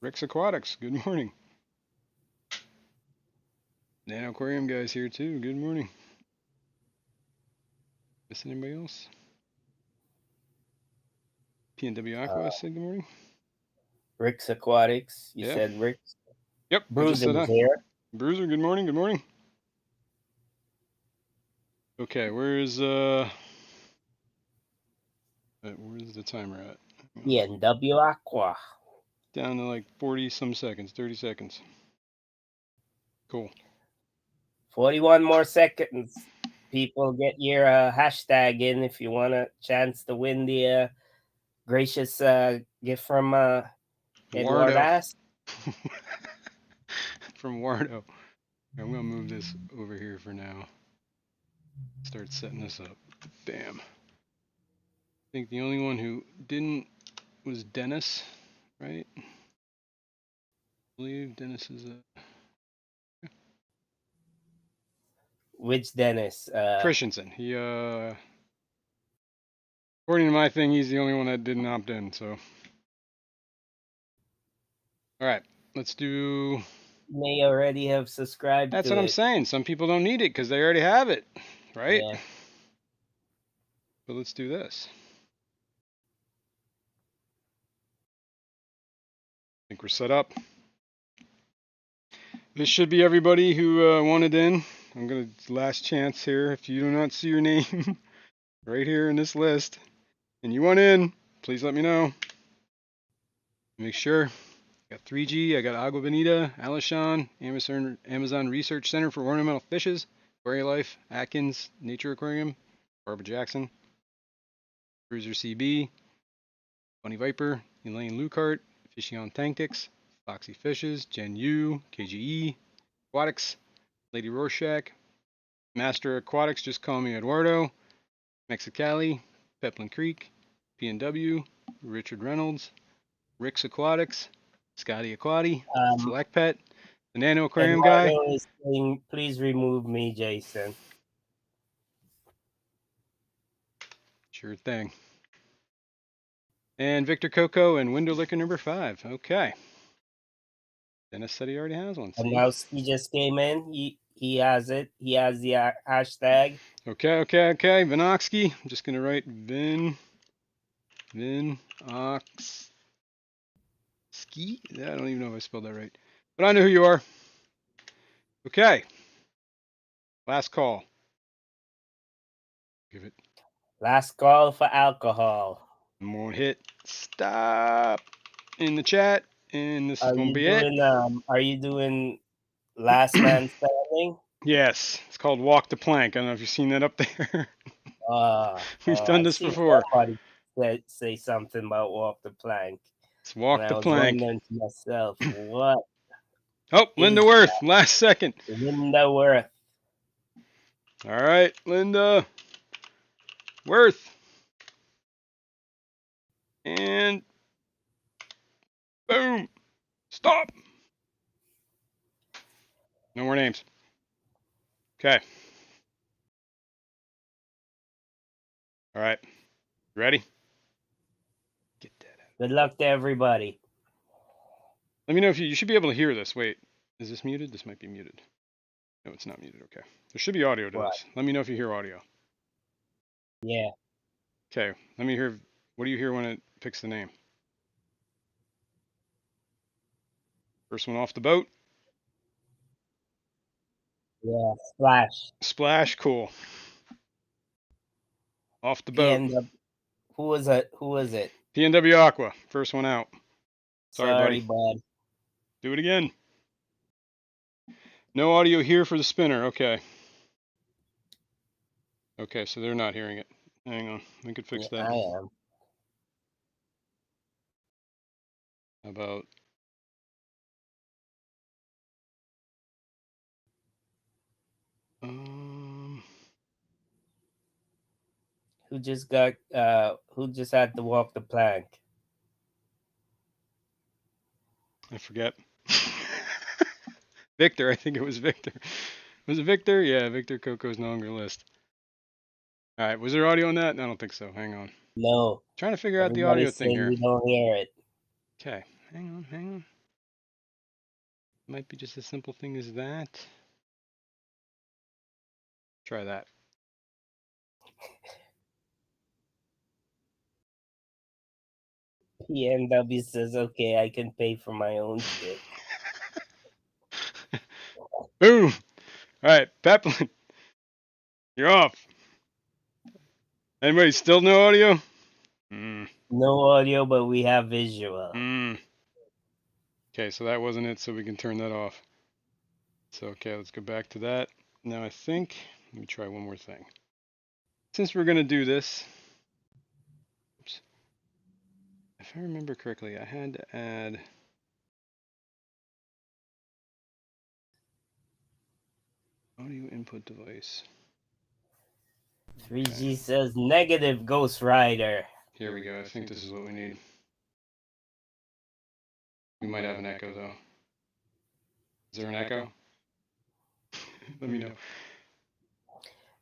Rex Aquatics, good morning. Nano Aquarium guys here too. Good morning. Miss anybody else? P&W Aqua said good morning. Rick's Aquatics. You Yeah. said Rick's? Yep. Bruiser was here. Bruiser, good morning. Good morning. Okay, where's the timer at? B&W Aqua. Down to like 40 some seconds, 30 seconds. Cool. 41 more seconds. People, get your hashtag in if you want a chance to win the gracious gift from Edward Ass. From Wardo. I'm going to move this over here for now. Start setting this up. Bam. I think the only one who didn't was Dennis, right? I believe Dennis is a... Which Dennis? Christensen. He, according to my thing, he's the only one that didn't opt in, so. All right, let's do... May already have subscribed. That's what I'm saying. Some people don't need it because they already have it, right? Yeah. But let's do this. I think we're set up. This should be everybody who wanted in. I'm going to last chance here. If you do not see your name right here in this list and you want in, please let me know. Make sure. I got 3G, I got Agua Bonita, Alishon, Amazon Research Center for Ornamental Fishes, AquariLife, Atkins, Nature Aquarium, Barbara Jackson, Cruiser CB, Bunny Viper, Elaine Lucart, Fishing on Tanktix, Foxy Fishes, Jen Yu, KGE, Aquatics, Lady Rorschach, Master Aquatics, just call me Eduardo, Mexicali, Peplin Creek, P&W, Richard Reynolds, Rick's Aquatics, Scotty Aquati, Select Pet, the Nano Aquarium Eduardo guy. is saying, please remove me, Jason. Sure thing. And Victor Coco and Window Liquor number 5. Okay. Dennis said he already has one. See? Anowski just came in. He has it. He has the hashtag. Okay. Vinoxki. I'm just gonna write Vinoxski. I don't even know if I spelled that right, but I know who you are. Okay. Last call. Give it. Last call for alcohol. I'm gonna hit stop in the chat, and this is gonna be it. Are you doing last man standing? Yes, it's called Walk the Plank. I don't know if you've seen that up there. We've done I this seen before. somebody say something about walk the plank, It's Walk and the I was Plank. wondering to myself, what Oh, Linda is Worth, last second. Linda Worth? All right, Linda Worth. And boom. Stop. No more names. Okay. All right. Ready? Get that out. Good luck to everybody. Let me know if you should be able to hear this. Wait, is this muted? This might be muted. No, it's not muted. Okay. There should be audio to What? this. Let me know if you hear audio. Yeah. Okay. Let me hear. What do you hear when it picks the name? First one off the boat. Yeah. Splash. Splash. Cool. Off the boat. PNW. Who was it? Who was it? PNW Aqua. First one out. Sorry, buddy. Bud. Do it again. No audio here for the spinner. Okay. Okay, so they're not hearing it. Hang on. We could fix that. I am. How about Who just got? Who just had to walk the plank? I forget. Victor, I think it was Victor. Was it Victor? Yeah, Victor Coco's no longer list. All right, was there audio on that? I don't think so. Hang on. No. Trying to figure out the audio thing here. You don't hear it. Okay, hang on. Might be just a simple thing as that. Try that. PNW says, okay, I can pay for my own shit. Boom. All right, Peplin, you're off. Anybody still no audio? No audio, but we have visual. Okay, so that wasn't it, so we can turn that off. So, okay, let's go back to that. Now I think, let me try one more thing. Since we're going to do this, oops, if I remember correctly, I had to add audio input device. 3G says negative Ghost Rider. Here we go. I think this is what we need. We might have an echo, though. Is there an echo? Let me know.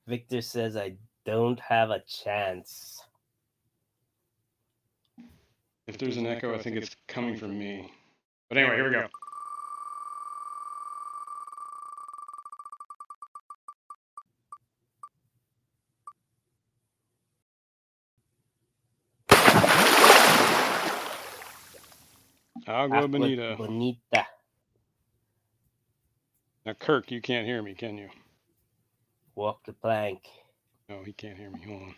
Victor says, I don't have a chance. If there's an echo, I think it's coming from me. But anyway, here we go. Agua Bonita. Now, Kirk, you can't hear me, can you? Walk the plank. No, he can't hear me. Hold on.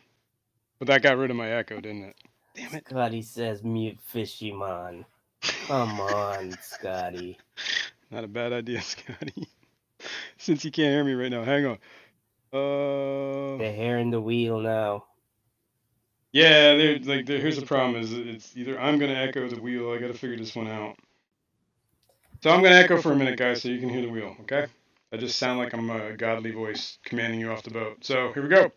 But that got rid of my echo, didn't it? Damn it. Scotty says mute Fishy Man. Come on, Scotty. Not a bad idea, Scotty. Since you can't hear me right now, hang on. They're hearing the wheel now. Yeah, here's the problem: is it's either I'm gonna echo the wheel. I gotta figure this one out. So I'm gonna echo for a minute, guys, so you can hear the wheel. Okay? I just sound like I'm a godly voice commanding you off the boat. So here we go.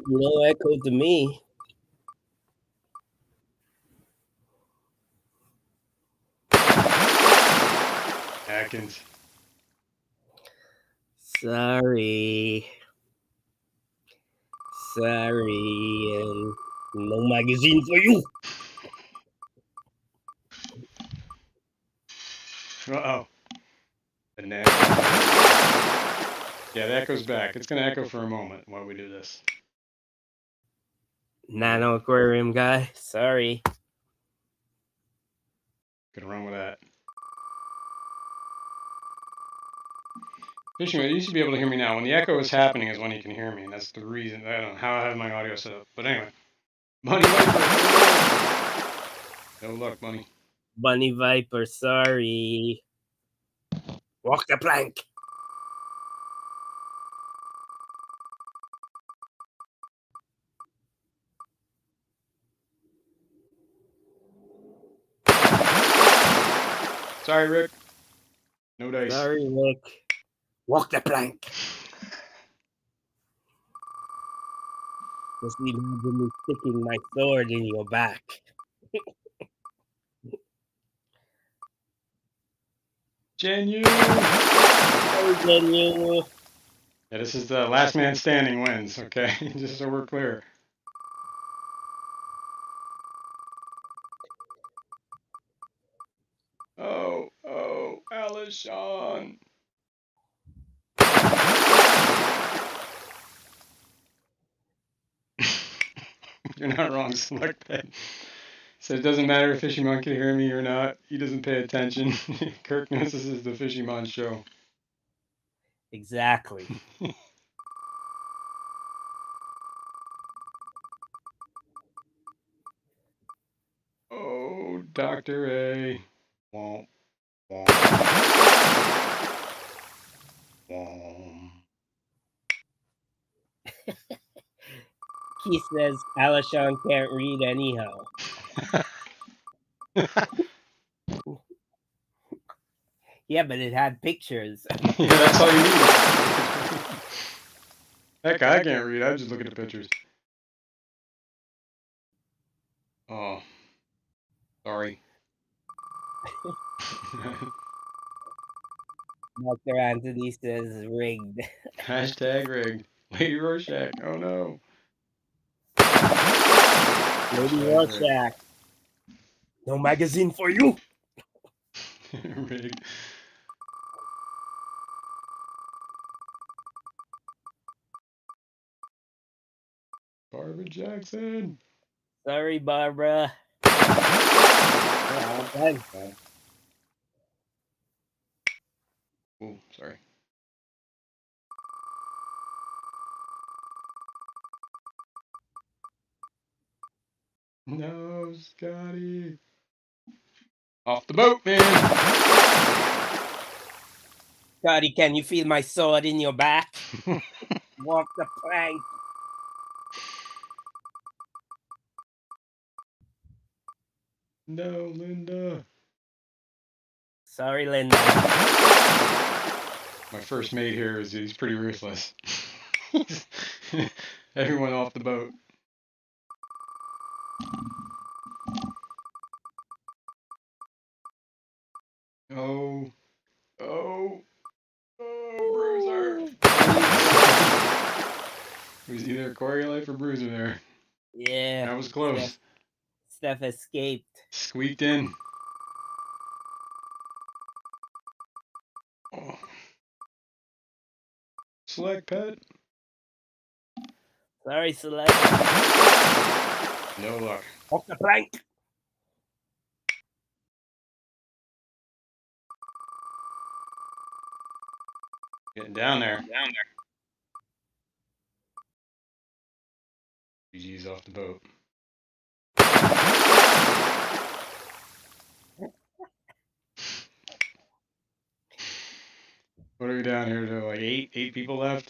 You don't echo to me. Atkins. Sorry, and no magazine for you. Uh-oh. The nano. Yeah, the echo's back. It's going to echo for a moment while we do this. Nano aquarium guy. Sorry. Gonna run with that. Fishing, you should be able to hear me now. When the echo is happening is when you can hear me, and that's the reason. I don't know how I have my audio set up. But anyway. Bunny Viper. No luck, Bunny. Bunny Viper, sorry. Walk the plank. Sorry, Rick. No dice. Sorry, Rick. Walk the plank. Just imagine me sticking my sword in your back. Genu! Oh, Genu! Yeah, this is the last man standing wins, okay? Just so we're clear. Oh, Alishon! You're not wrong, Select Pet. So it doesn't matter if Fishymon can hear me or not. He doesn't pay attention. Kirk knows this is the Fishymon show. Exactly. Oh, Dr. A. Womp, womp, womp. Keith says Alashon can't read anyhow. Yeah, but it had pictures. Yeah, that's all you need. Heck, I can't read. I just look at the pictures. Oh, sorry. Dr. Anthony says rigged. Hashtag rigged. Lady Rorschach. Oh no. Lady Rorschach. No magazine for you. Rigged. Barbara Jackson. Sorry, Barbara. Oh, sorry. No, Scotty. Off the boat, man. Scotty, can you feel my sword in your back? Walk the plank. No, Linda. Sorry, Linda. My first mate here he's pretty ruthless. Everyone off the boat. Oh, Bruiser. It was either Quarry Life or Bruiser there. Yeah. That was close. Steph escaped. Squeaked in. Oh. Select Pet. Sorry, Select. No luck. Off the plank. Getting down there. GG's off the boat. What are we down here to? Like eight people left?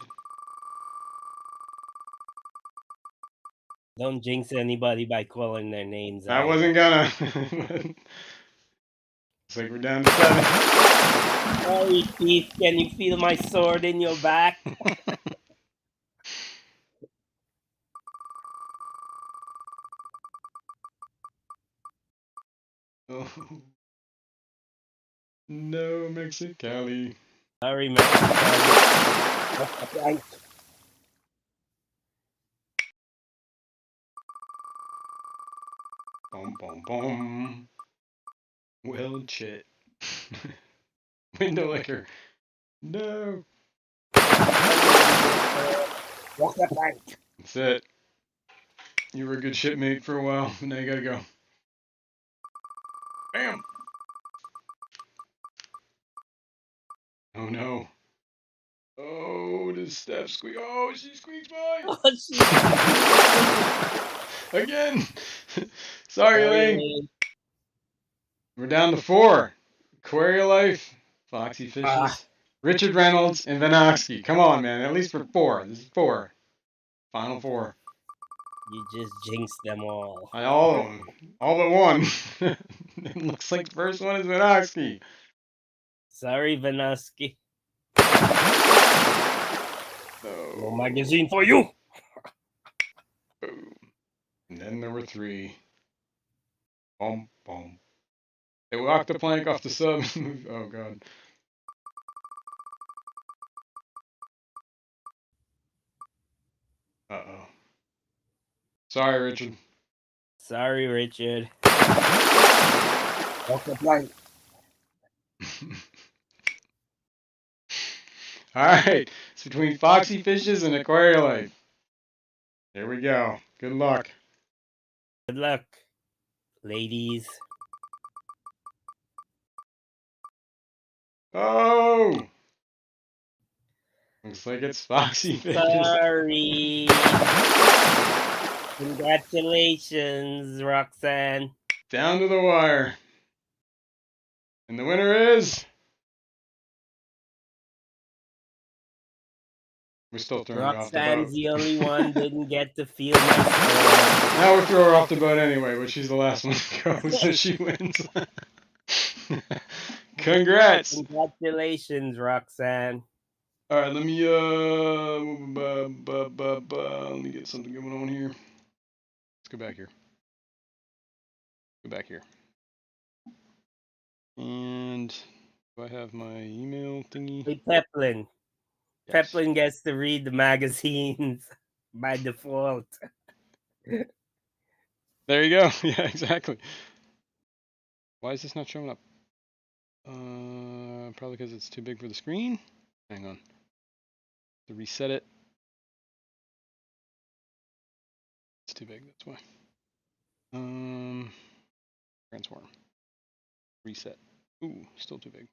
Don't jinx anybody by calling their names I out. wasn't gonna. Looks like we're down to 7. Sorry, Keith. Can you feel my sword in your back? Oh. No, Mexicali. Sorry, Mexicali. Off the plank. Bum, bum, bum. Well, shit. Window licker. No. Walk that plank. That's it. You were a good shipmate for a while, but now you gotta go. Bam! Oh no. Oh, does Steph squeak? Oh, she squeaks by! Oh, Again! Sorry, Lane. Lane. We're down to 4. Aquaria Life, Foxy Fishes, Richard Reynolds, and Vanoxky. Come on, man. At least for 4. This is 4. Final 4. You just jinxed them all. All of them. All but one. It looks like the first one is Vanoxky. Sorry, Vanoski. No Oh. magazine for you. Boom. And then there were 3. Boom, boom. They walked the plank off the sub. Oh, God. Uh-oh. Sorry, Richard. Sorry, Richard. Walk the plank. Alright. It's between Foxy Fishes and Aquaria Life. Here we go. Good luck. Good luck, ladies. Oh! Looks like it's Foxy Fishes. Sorry. Congratulations, Roxanne. Down to the wire. And the winner is... We're still throwing her off the boat. Roxanne's the only one didn't get to feel my score. Now we'll throw her off the boat anyway, but she's the last one to go, so she wins. Congrats! Congratulations, Roxanne. All right, let me get something going on here. Let's go back here. Go back here. And do I have my email thingy? Hey, Peplin. Yes. Peplin gets to read the magazines by default. There you go. Yeah, exactly. Why is this not showing up? Probably because it's too big for the screen. Hang on. To reset it. It's too big, that's why. Transform. Reset. Ooh, still too big.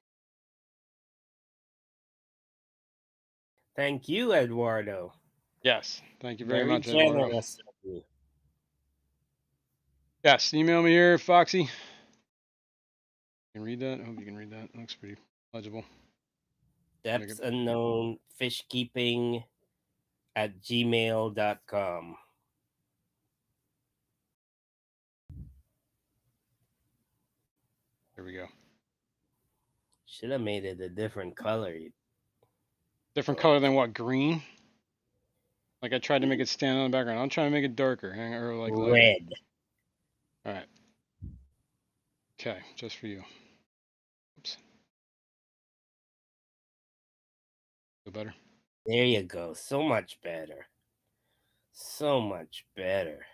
Thank you, Eduardo. Yes, thank you very much, Very Eduardo. generous of you. Yes, email me here, Foxy. You can read that. I hope you can read that. It looks pretty legible. Depths unknown fishkeeping at gmail.com. Here we go. Should have made it a different color. Different color than what? Green? Like I tried to make it stand on the background. I'm trying to make it darker. Or like lighter. Red. All right. Okay, just for you. Oops. Feel better? There you go. So much better. So much better.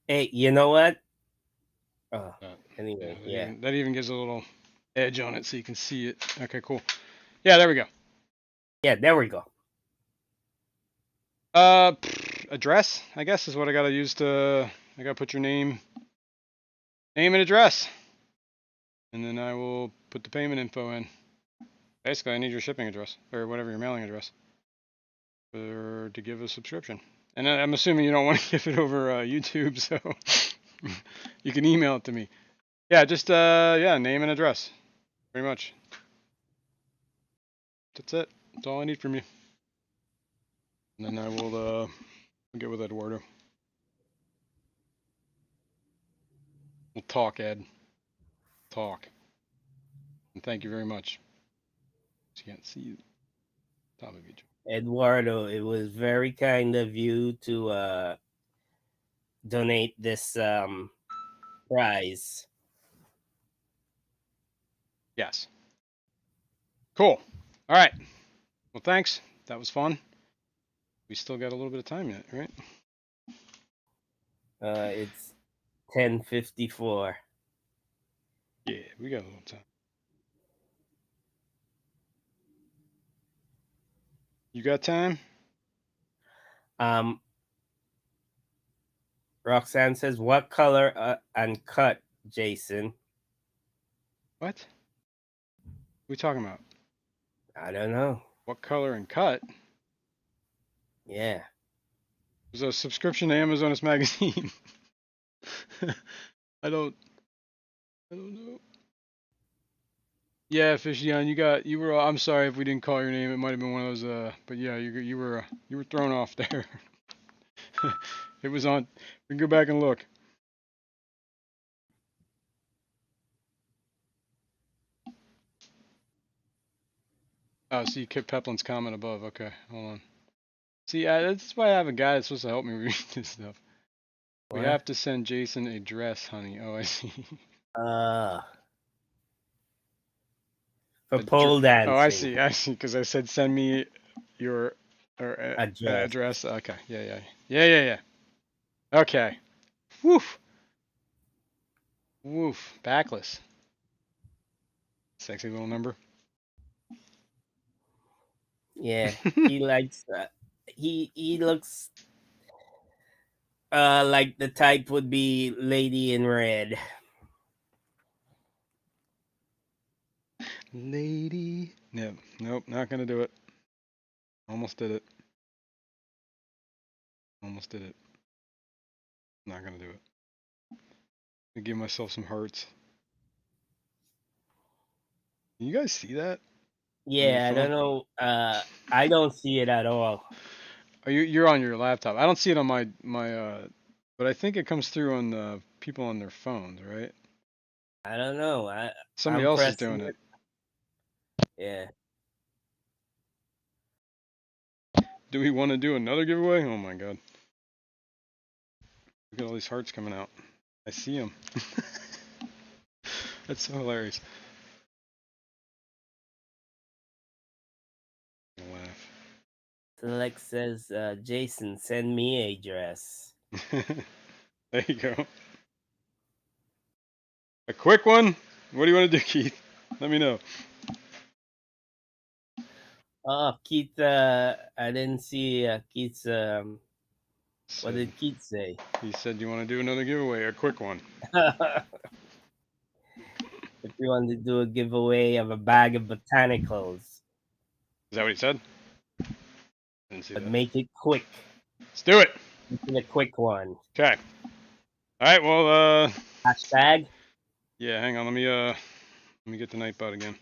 Hey, you know what? Oh, anyway, yeah. That even gives a little edge on it so you can see it. Okay, cool. Yeah, there we go. Yeah, there we go. Address, I guess, is what I gotta use to. I gotta put your name and address, and then I will put the payment info in. Basically, I need your shipping address or whatever your mailing address to give a subscription. And I'm assuming you don't want to give it over YouTube, so you can email it to me. Yeah, just name and address, pretty much. That's it. That's all I need from you. And then I will get with Eduardo. We'll talk, Ed. Talk. And thank you very much. You can't see the top of each. Eduardo, it was very kind of you to donate this prize. Yes. Cool. All right. Well, thanks. That was fun. We still got a little bit of time yet, right? It's 10:54. Yeah, we got a little time. You got time? Roxanne says, "What color and cut, Jason?" What? What are we talking about? I don't know. What color and cut? Yeah. There's a subscription to Amazon's magazine. I don't know. Yeah, Fishy on, you were. I'm sorry if we didn't call your name. It might have been one of those. But yeah, you were thrown off there. It was on. We can go back and look. Oh, see Kip Peplin's comment above. Okay, hold on. See, that's why I have a guy that's supposed to help me read this stuff. We What? have to send Jason a dress, honey. Oh, I see. For pole Oh, I dancing. see. I see. Because I said send me your Address. address. Okay. Yeah. Okay. Woof. Woof. Backless. Sexy little number. Yeah. He likes he looks like the type would be Lady in Red. Lady. Nope. Not gonna do it. Almost did it. Almost did it. Not gonna do it. I'm gonna give myself some hearts. Can you guys see that? Yeah, I don't know. I don't see it at all. Oh, you're on your laptop. I don't see it on my but I think it comes through on the people on their phones, right? I don't know. Somebody I'm else is pressing doing it. it. Yeah. Do we want to do another giveaway? Oh my god. Look at all these hearts coming out. I see them. That's so hilarious. I laugh. Select says, Jason, send me a dress. There you go. A quick one? What do you want to do, Keith? Let me know. Oh, Keith, I didn't see Keith's, what did Keith say? He said you want to do another giveaway, a quick one. If you want to do a giveaway of a bag of botanicals. Is that what he said? Didn't see But that. make it quick. Let's do it. Make it a quick one. Okay. All right. Well. Hashtag. Yeah. Hang on. Let me get the Nightbot again. I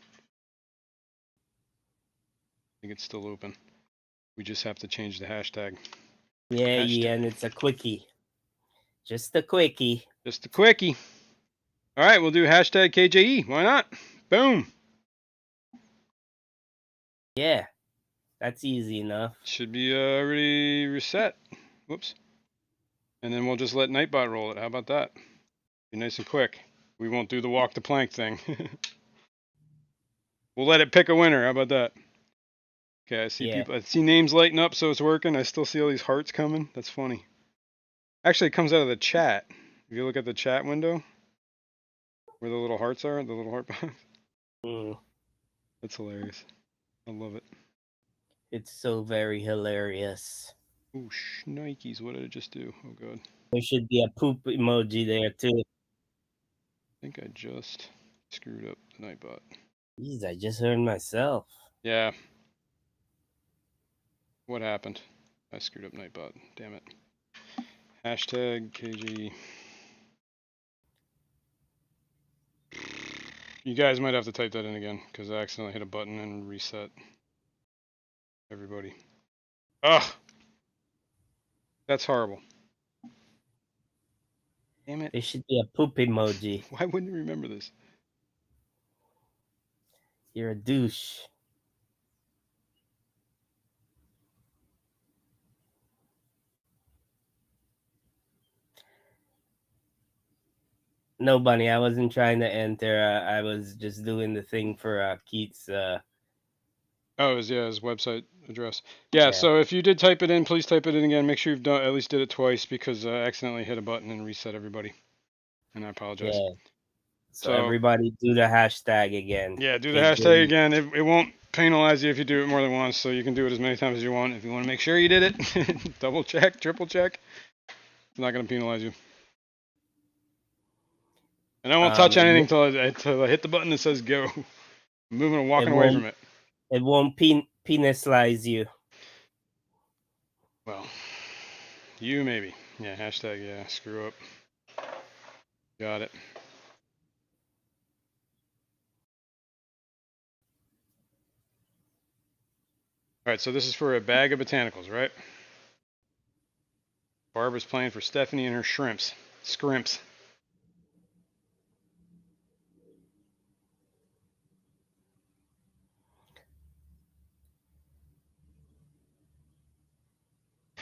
think it's still open. We just have to change the hashtag. Yeah, Ian, it's a quickie. Just a quickie. Just a quickie. All right, we'll do hashtag KJE. Why not? Boom. Yeah, that's easy enough. Should be already reset. Whoops. And then we'll just let Nightbot roll it. How about that? Be nice and quick. We won't do the walk the plank thing. We'll let it pick a winner. How about that? Okay, I see people. I see names lighting up, so it's working. I still see all these hearts coming. That's funny. Actually, it comes out of the chat. If you look at the chat window, where the little hearts are, the little heart box. That's hilarious. I love it. It's so very hilarious. Oh, Nikes. What did it just do? Oh, God. There should be a poop emoji there, too. I think I just screwed up the Nightbot. Jeez, I just heard myself. Yeah. What happened? I screwed up Nightbot. Damn it. Hashtag KG. You guys might have to type that in again, because I accidentally hit a button and reset everybody. Ugh! That's horrible. Damn it. There should be a poop emoji. Why wouldn't you remember this? You're a douche. No, Bunny, I wasn't trying to enter. I was just doing the thing for Keith's. Oh, his website address. Yeah, so if you did type it in, please type it in again. Make sure you've at least did it twice, because I accidentally hit a button and reset everybody. and I apologize. Yeah. So everybody do the hashtag again. Yeah, do the hashtag again. It won't penalize you if you do it more than once, so you can do it as many times as you want. If you want to make sure you did it, double check, triple check. It's not going to penalize you. And I won't touch anything until I hit the button that says go. I'm moving and walking away from it. It won't penalize you. Well, you maybe. Yeah, hashtag, yeah, screw up. Got it. All right, so this is for a bag of botanicals, right? Barbara's playing for Stephanie and her shrimps. Scrimps.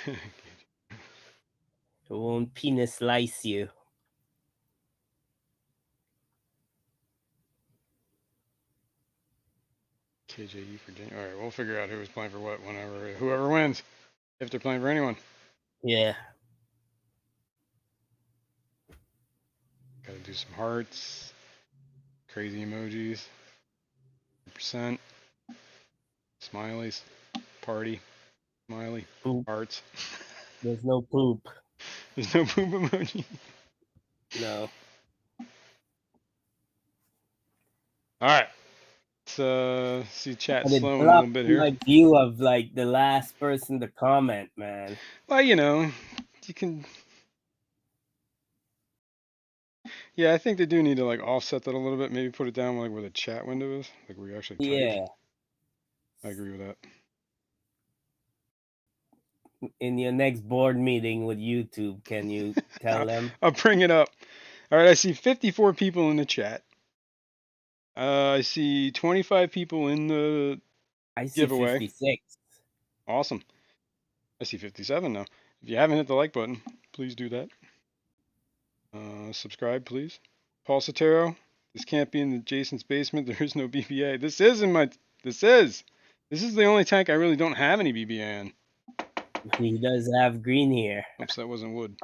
It won't penalize you. KJE for Virginia. All right, we'll figure out who's playing for what whenever, whoever wins, if they're playing for anyone. Yeah. Gotta do some hearts, crazy emojis, percent, smileys, party, smiley, Poop. hearts. There's no poop. There's no poop emoji. No. All right. Let's see chat slowing a little little bit here. My view of like the last person to comment, man. Well, you know, you can. Yeah, I think they do need to like offset that a little bit. Maybe put it down like where the chat window is, like where you actually type. Yeah. I agree with that. In your next board meeting with YouTube, can you tell them? I'll bring it up. All right, I see 54 people in the chat. I see 25 people in the giveaway. 56. Awesome. I see 57 now. If you haven't hit the like button, please do that. Subscribe, please. Paul Sotero, this can't be in Jason's basement. There is no BBA. This is in my. This is the only tank I really don't have any BBA in. He does have green here. Oops, that wasn't wood.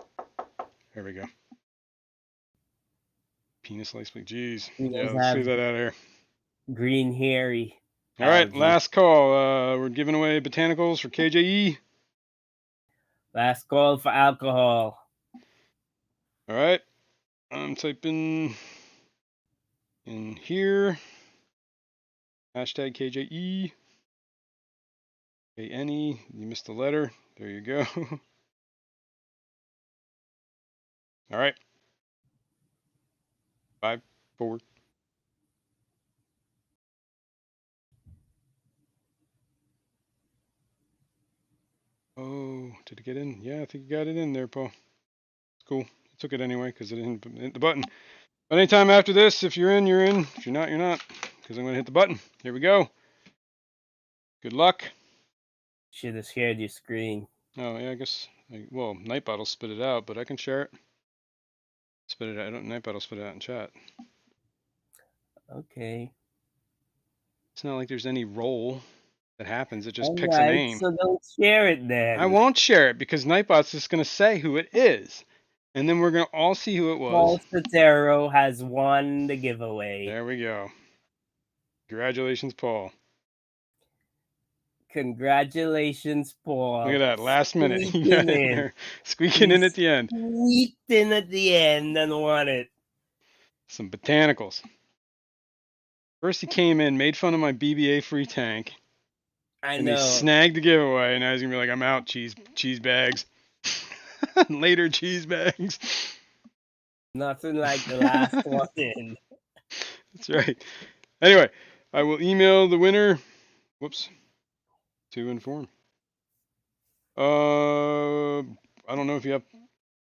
There we go. Penis lice. Jeez. Yeah, let's leave that out of here. Green hairy. All right, last call. We're giving away botanicals for KJE. Last call for alcohol. All right. I'm typing in here. Hashtag KJE. KNE. You missed the letter. There you go. All right. 5, 4. Oh, did it get in? Yeah, I think you got it in there, Paul. Cool. I took it anyway because it didn't hit the button. But anytime after this, if you're in, you're in. If you're not, you're not. Because I'm going to hit the button. Here we go. Good luck. Should have shared your screen. Oh, yeah, I guess. Well, Nightbot'll spit it out, but I can share it. Spit it out. Nightbot'll spit it out in chat. Okay. It's not like there's any role that happens. It just picks a name. So don't share it then. I won't share it because Nightbot's just going to say who it is. And then we're going to all see who it was. Paul Sotero has won the giveaway. There we go. Congratulations, Paul. Congratulations, Paul. Look at that. Last minute. Squeaking in at the end. Squeaked in at the end and won it. Some botanicals. First he came in, made fun of my BBA free tank. And he snagged the giveaway, and I was going to be like, I'm out, cheese bags. Later, cheese bags. Nothing like the last one in. That's right. Anyway, I will email the winner. Whoops. To inform. I don't know if you have.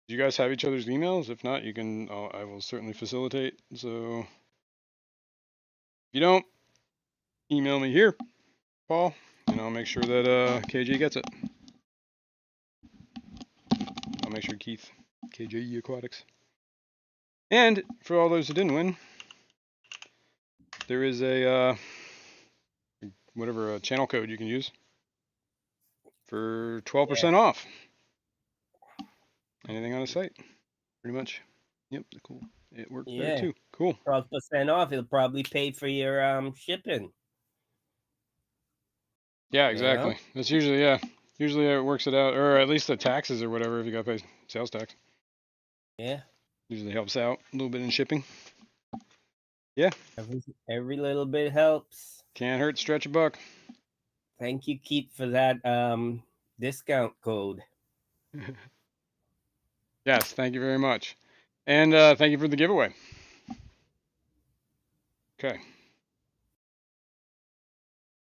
Do you guys have each other's emails? If not, you can. I will certainly facilitate. So if you don't, email me here, Paul, and I'll make sure that KJ gets it. I'll make sure Keith, KJE Aquatics. And for all those who didn't win, there is a whatever channel code you can use for 12% off anything on the site. Pretty much. Yep, cool. it worked there Yeah, too. Cool. 12% off. It'll probably pay for your shipping. Yeah, You know? exactly. That's usually Usually it works it out, or at least the taxes or whatever if you got to pay sales tax. Yeah. Usually helps out a little bit in shipping. Yeah. Every little bit helps. Can't hurt. Stretch a buck. Thank you, Keith, for that discount code. Yes. Thank you very much, and thank you for the giveaway. Okay.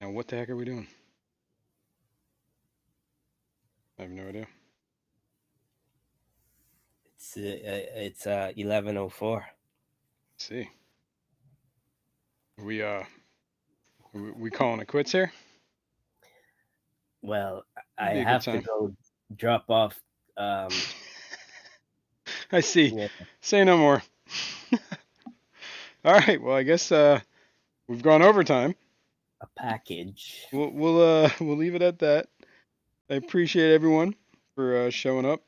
Now what the heck are we doing? I have no idea. It's 11:04. Let's see. We calling it quits here? Well, I Be a good have to time. go drop off. I see. Yeah, Say no more. All right. Well, I guess we've gone overtime. a package. We'll leave it at that. I appreciate everyone for showing up.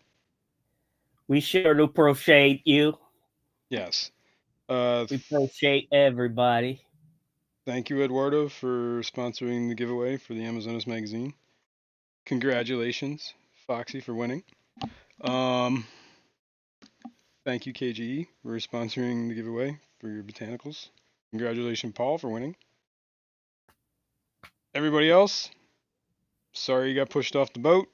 We sure do appreciate you. Yes. We appreciate everybody. Thank you, Eduardo, for sponsoring the giveaway for the Amazonas magazine. Congratulations, Foxy, for winning. Thank you, KGE, for sponsoring the giveaway for your botanicals. Congratulations, Paul, for winning. Everybody else, sorry you got pushed off the boat.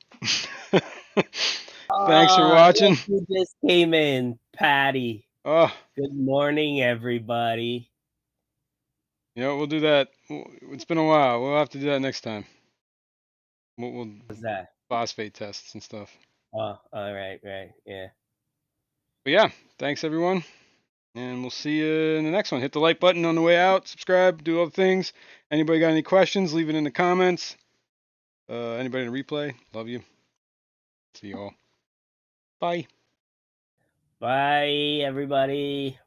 Thanks for watching. You just came in, Patty. Oh, Good morning, everybody. you know, we'll do that. It's been a while. We'll have to do that next time. We'll What's that? phosphate tests and stuff. Oh, all right, yeah. But yeah, thanks everyone. And we'll see you in the next one. Hit the like button on the way out, subscribe, do all the things. Anybody got any questions, leave it in the comments. Anybody in replay, love you. See you all. Bye. Bye, everybody.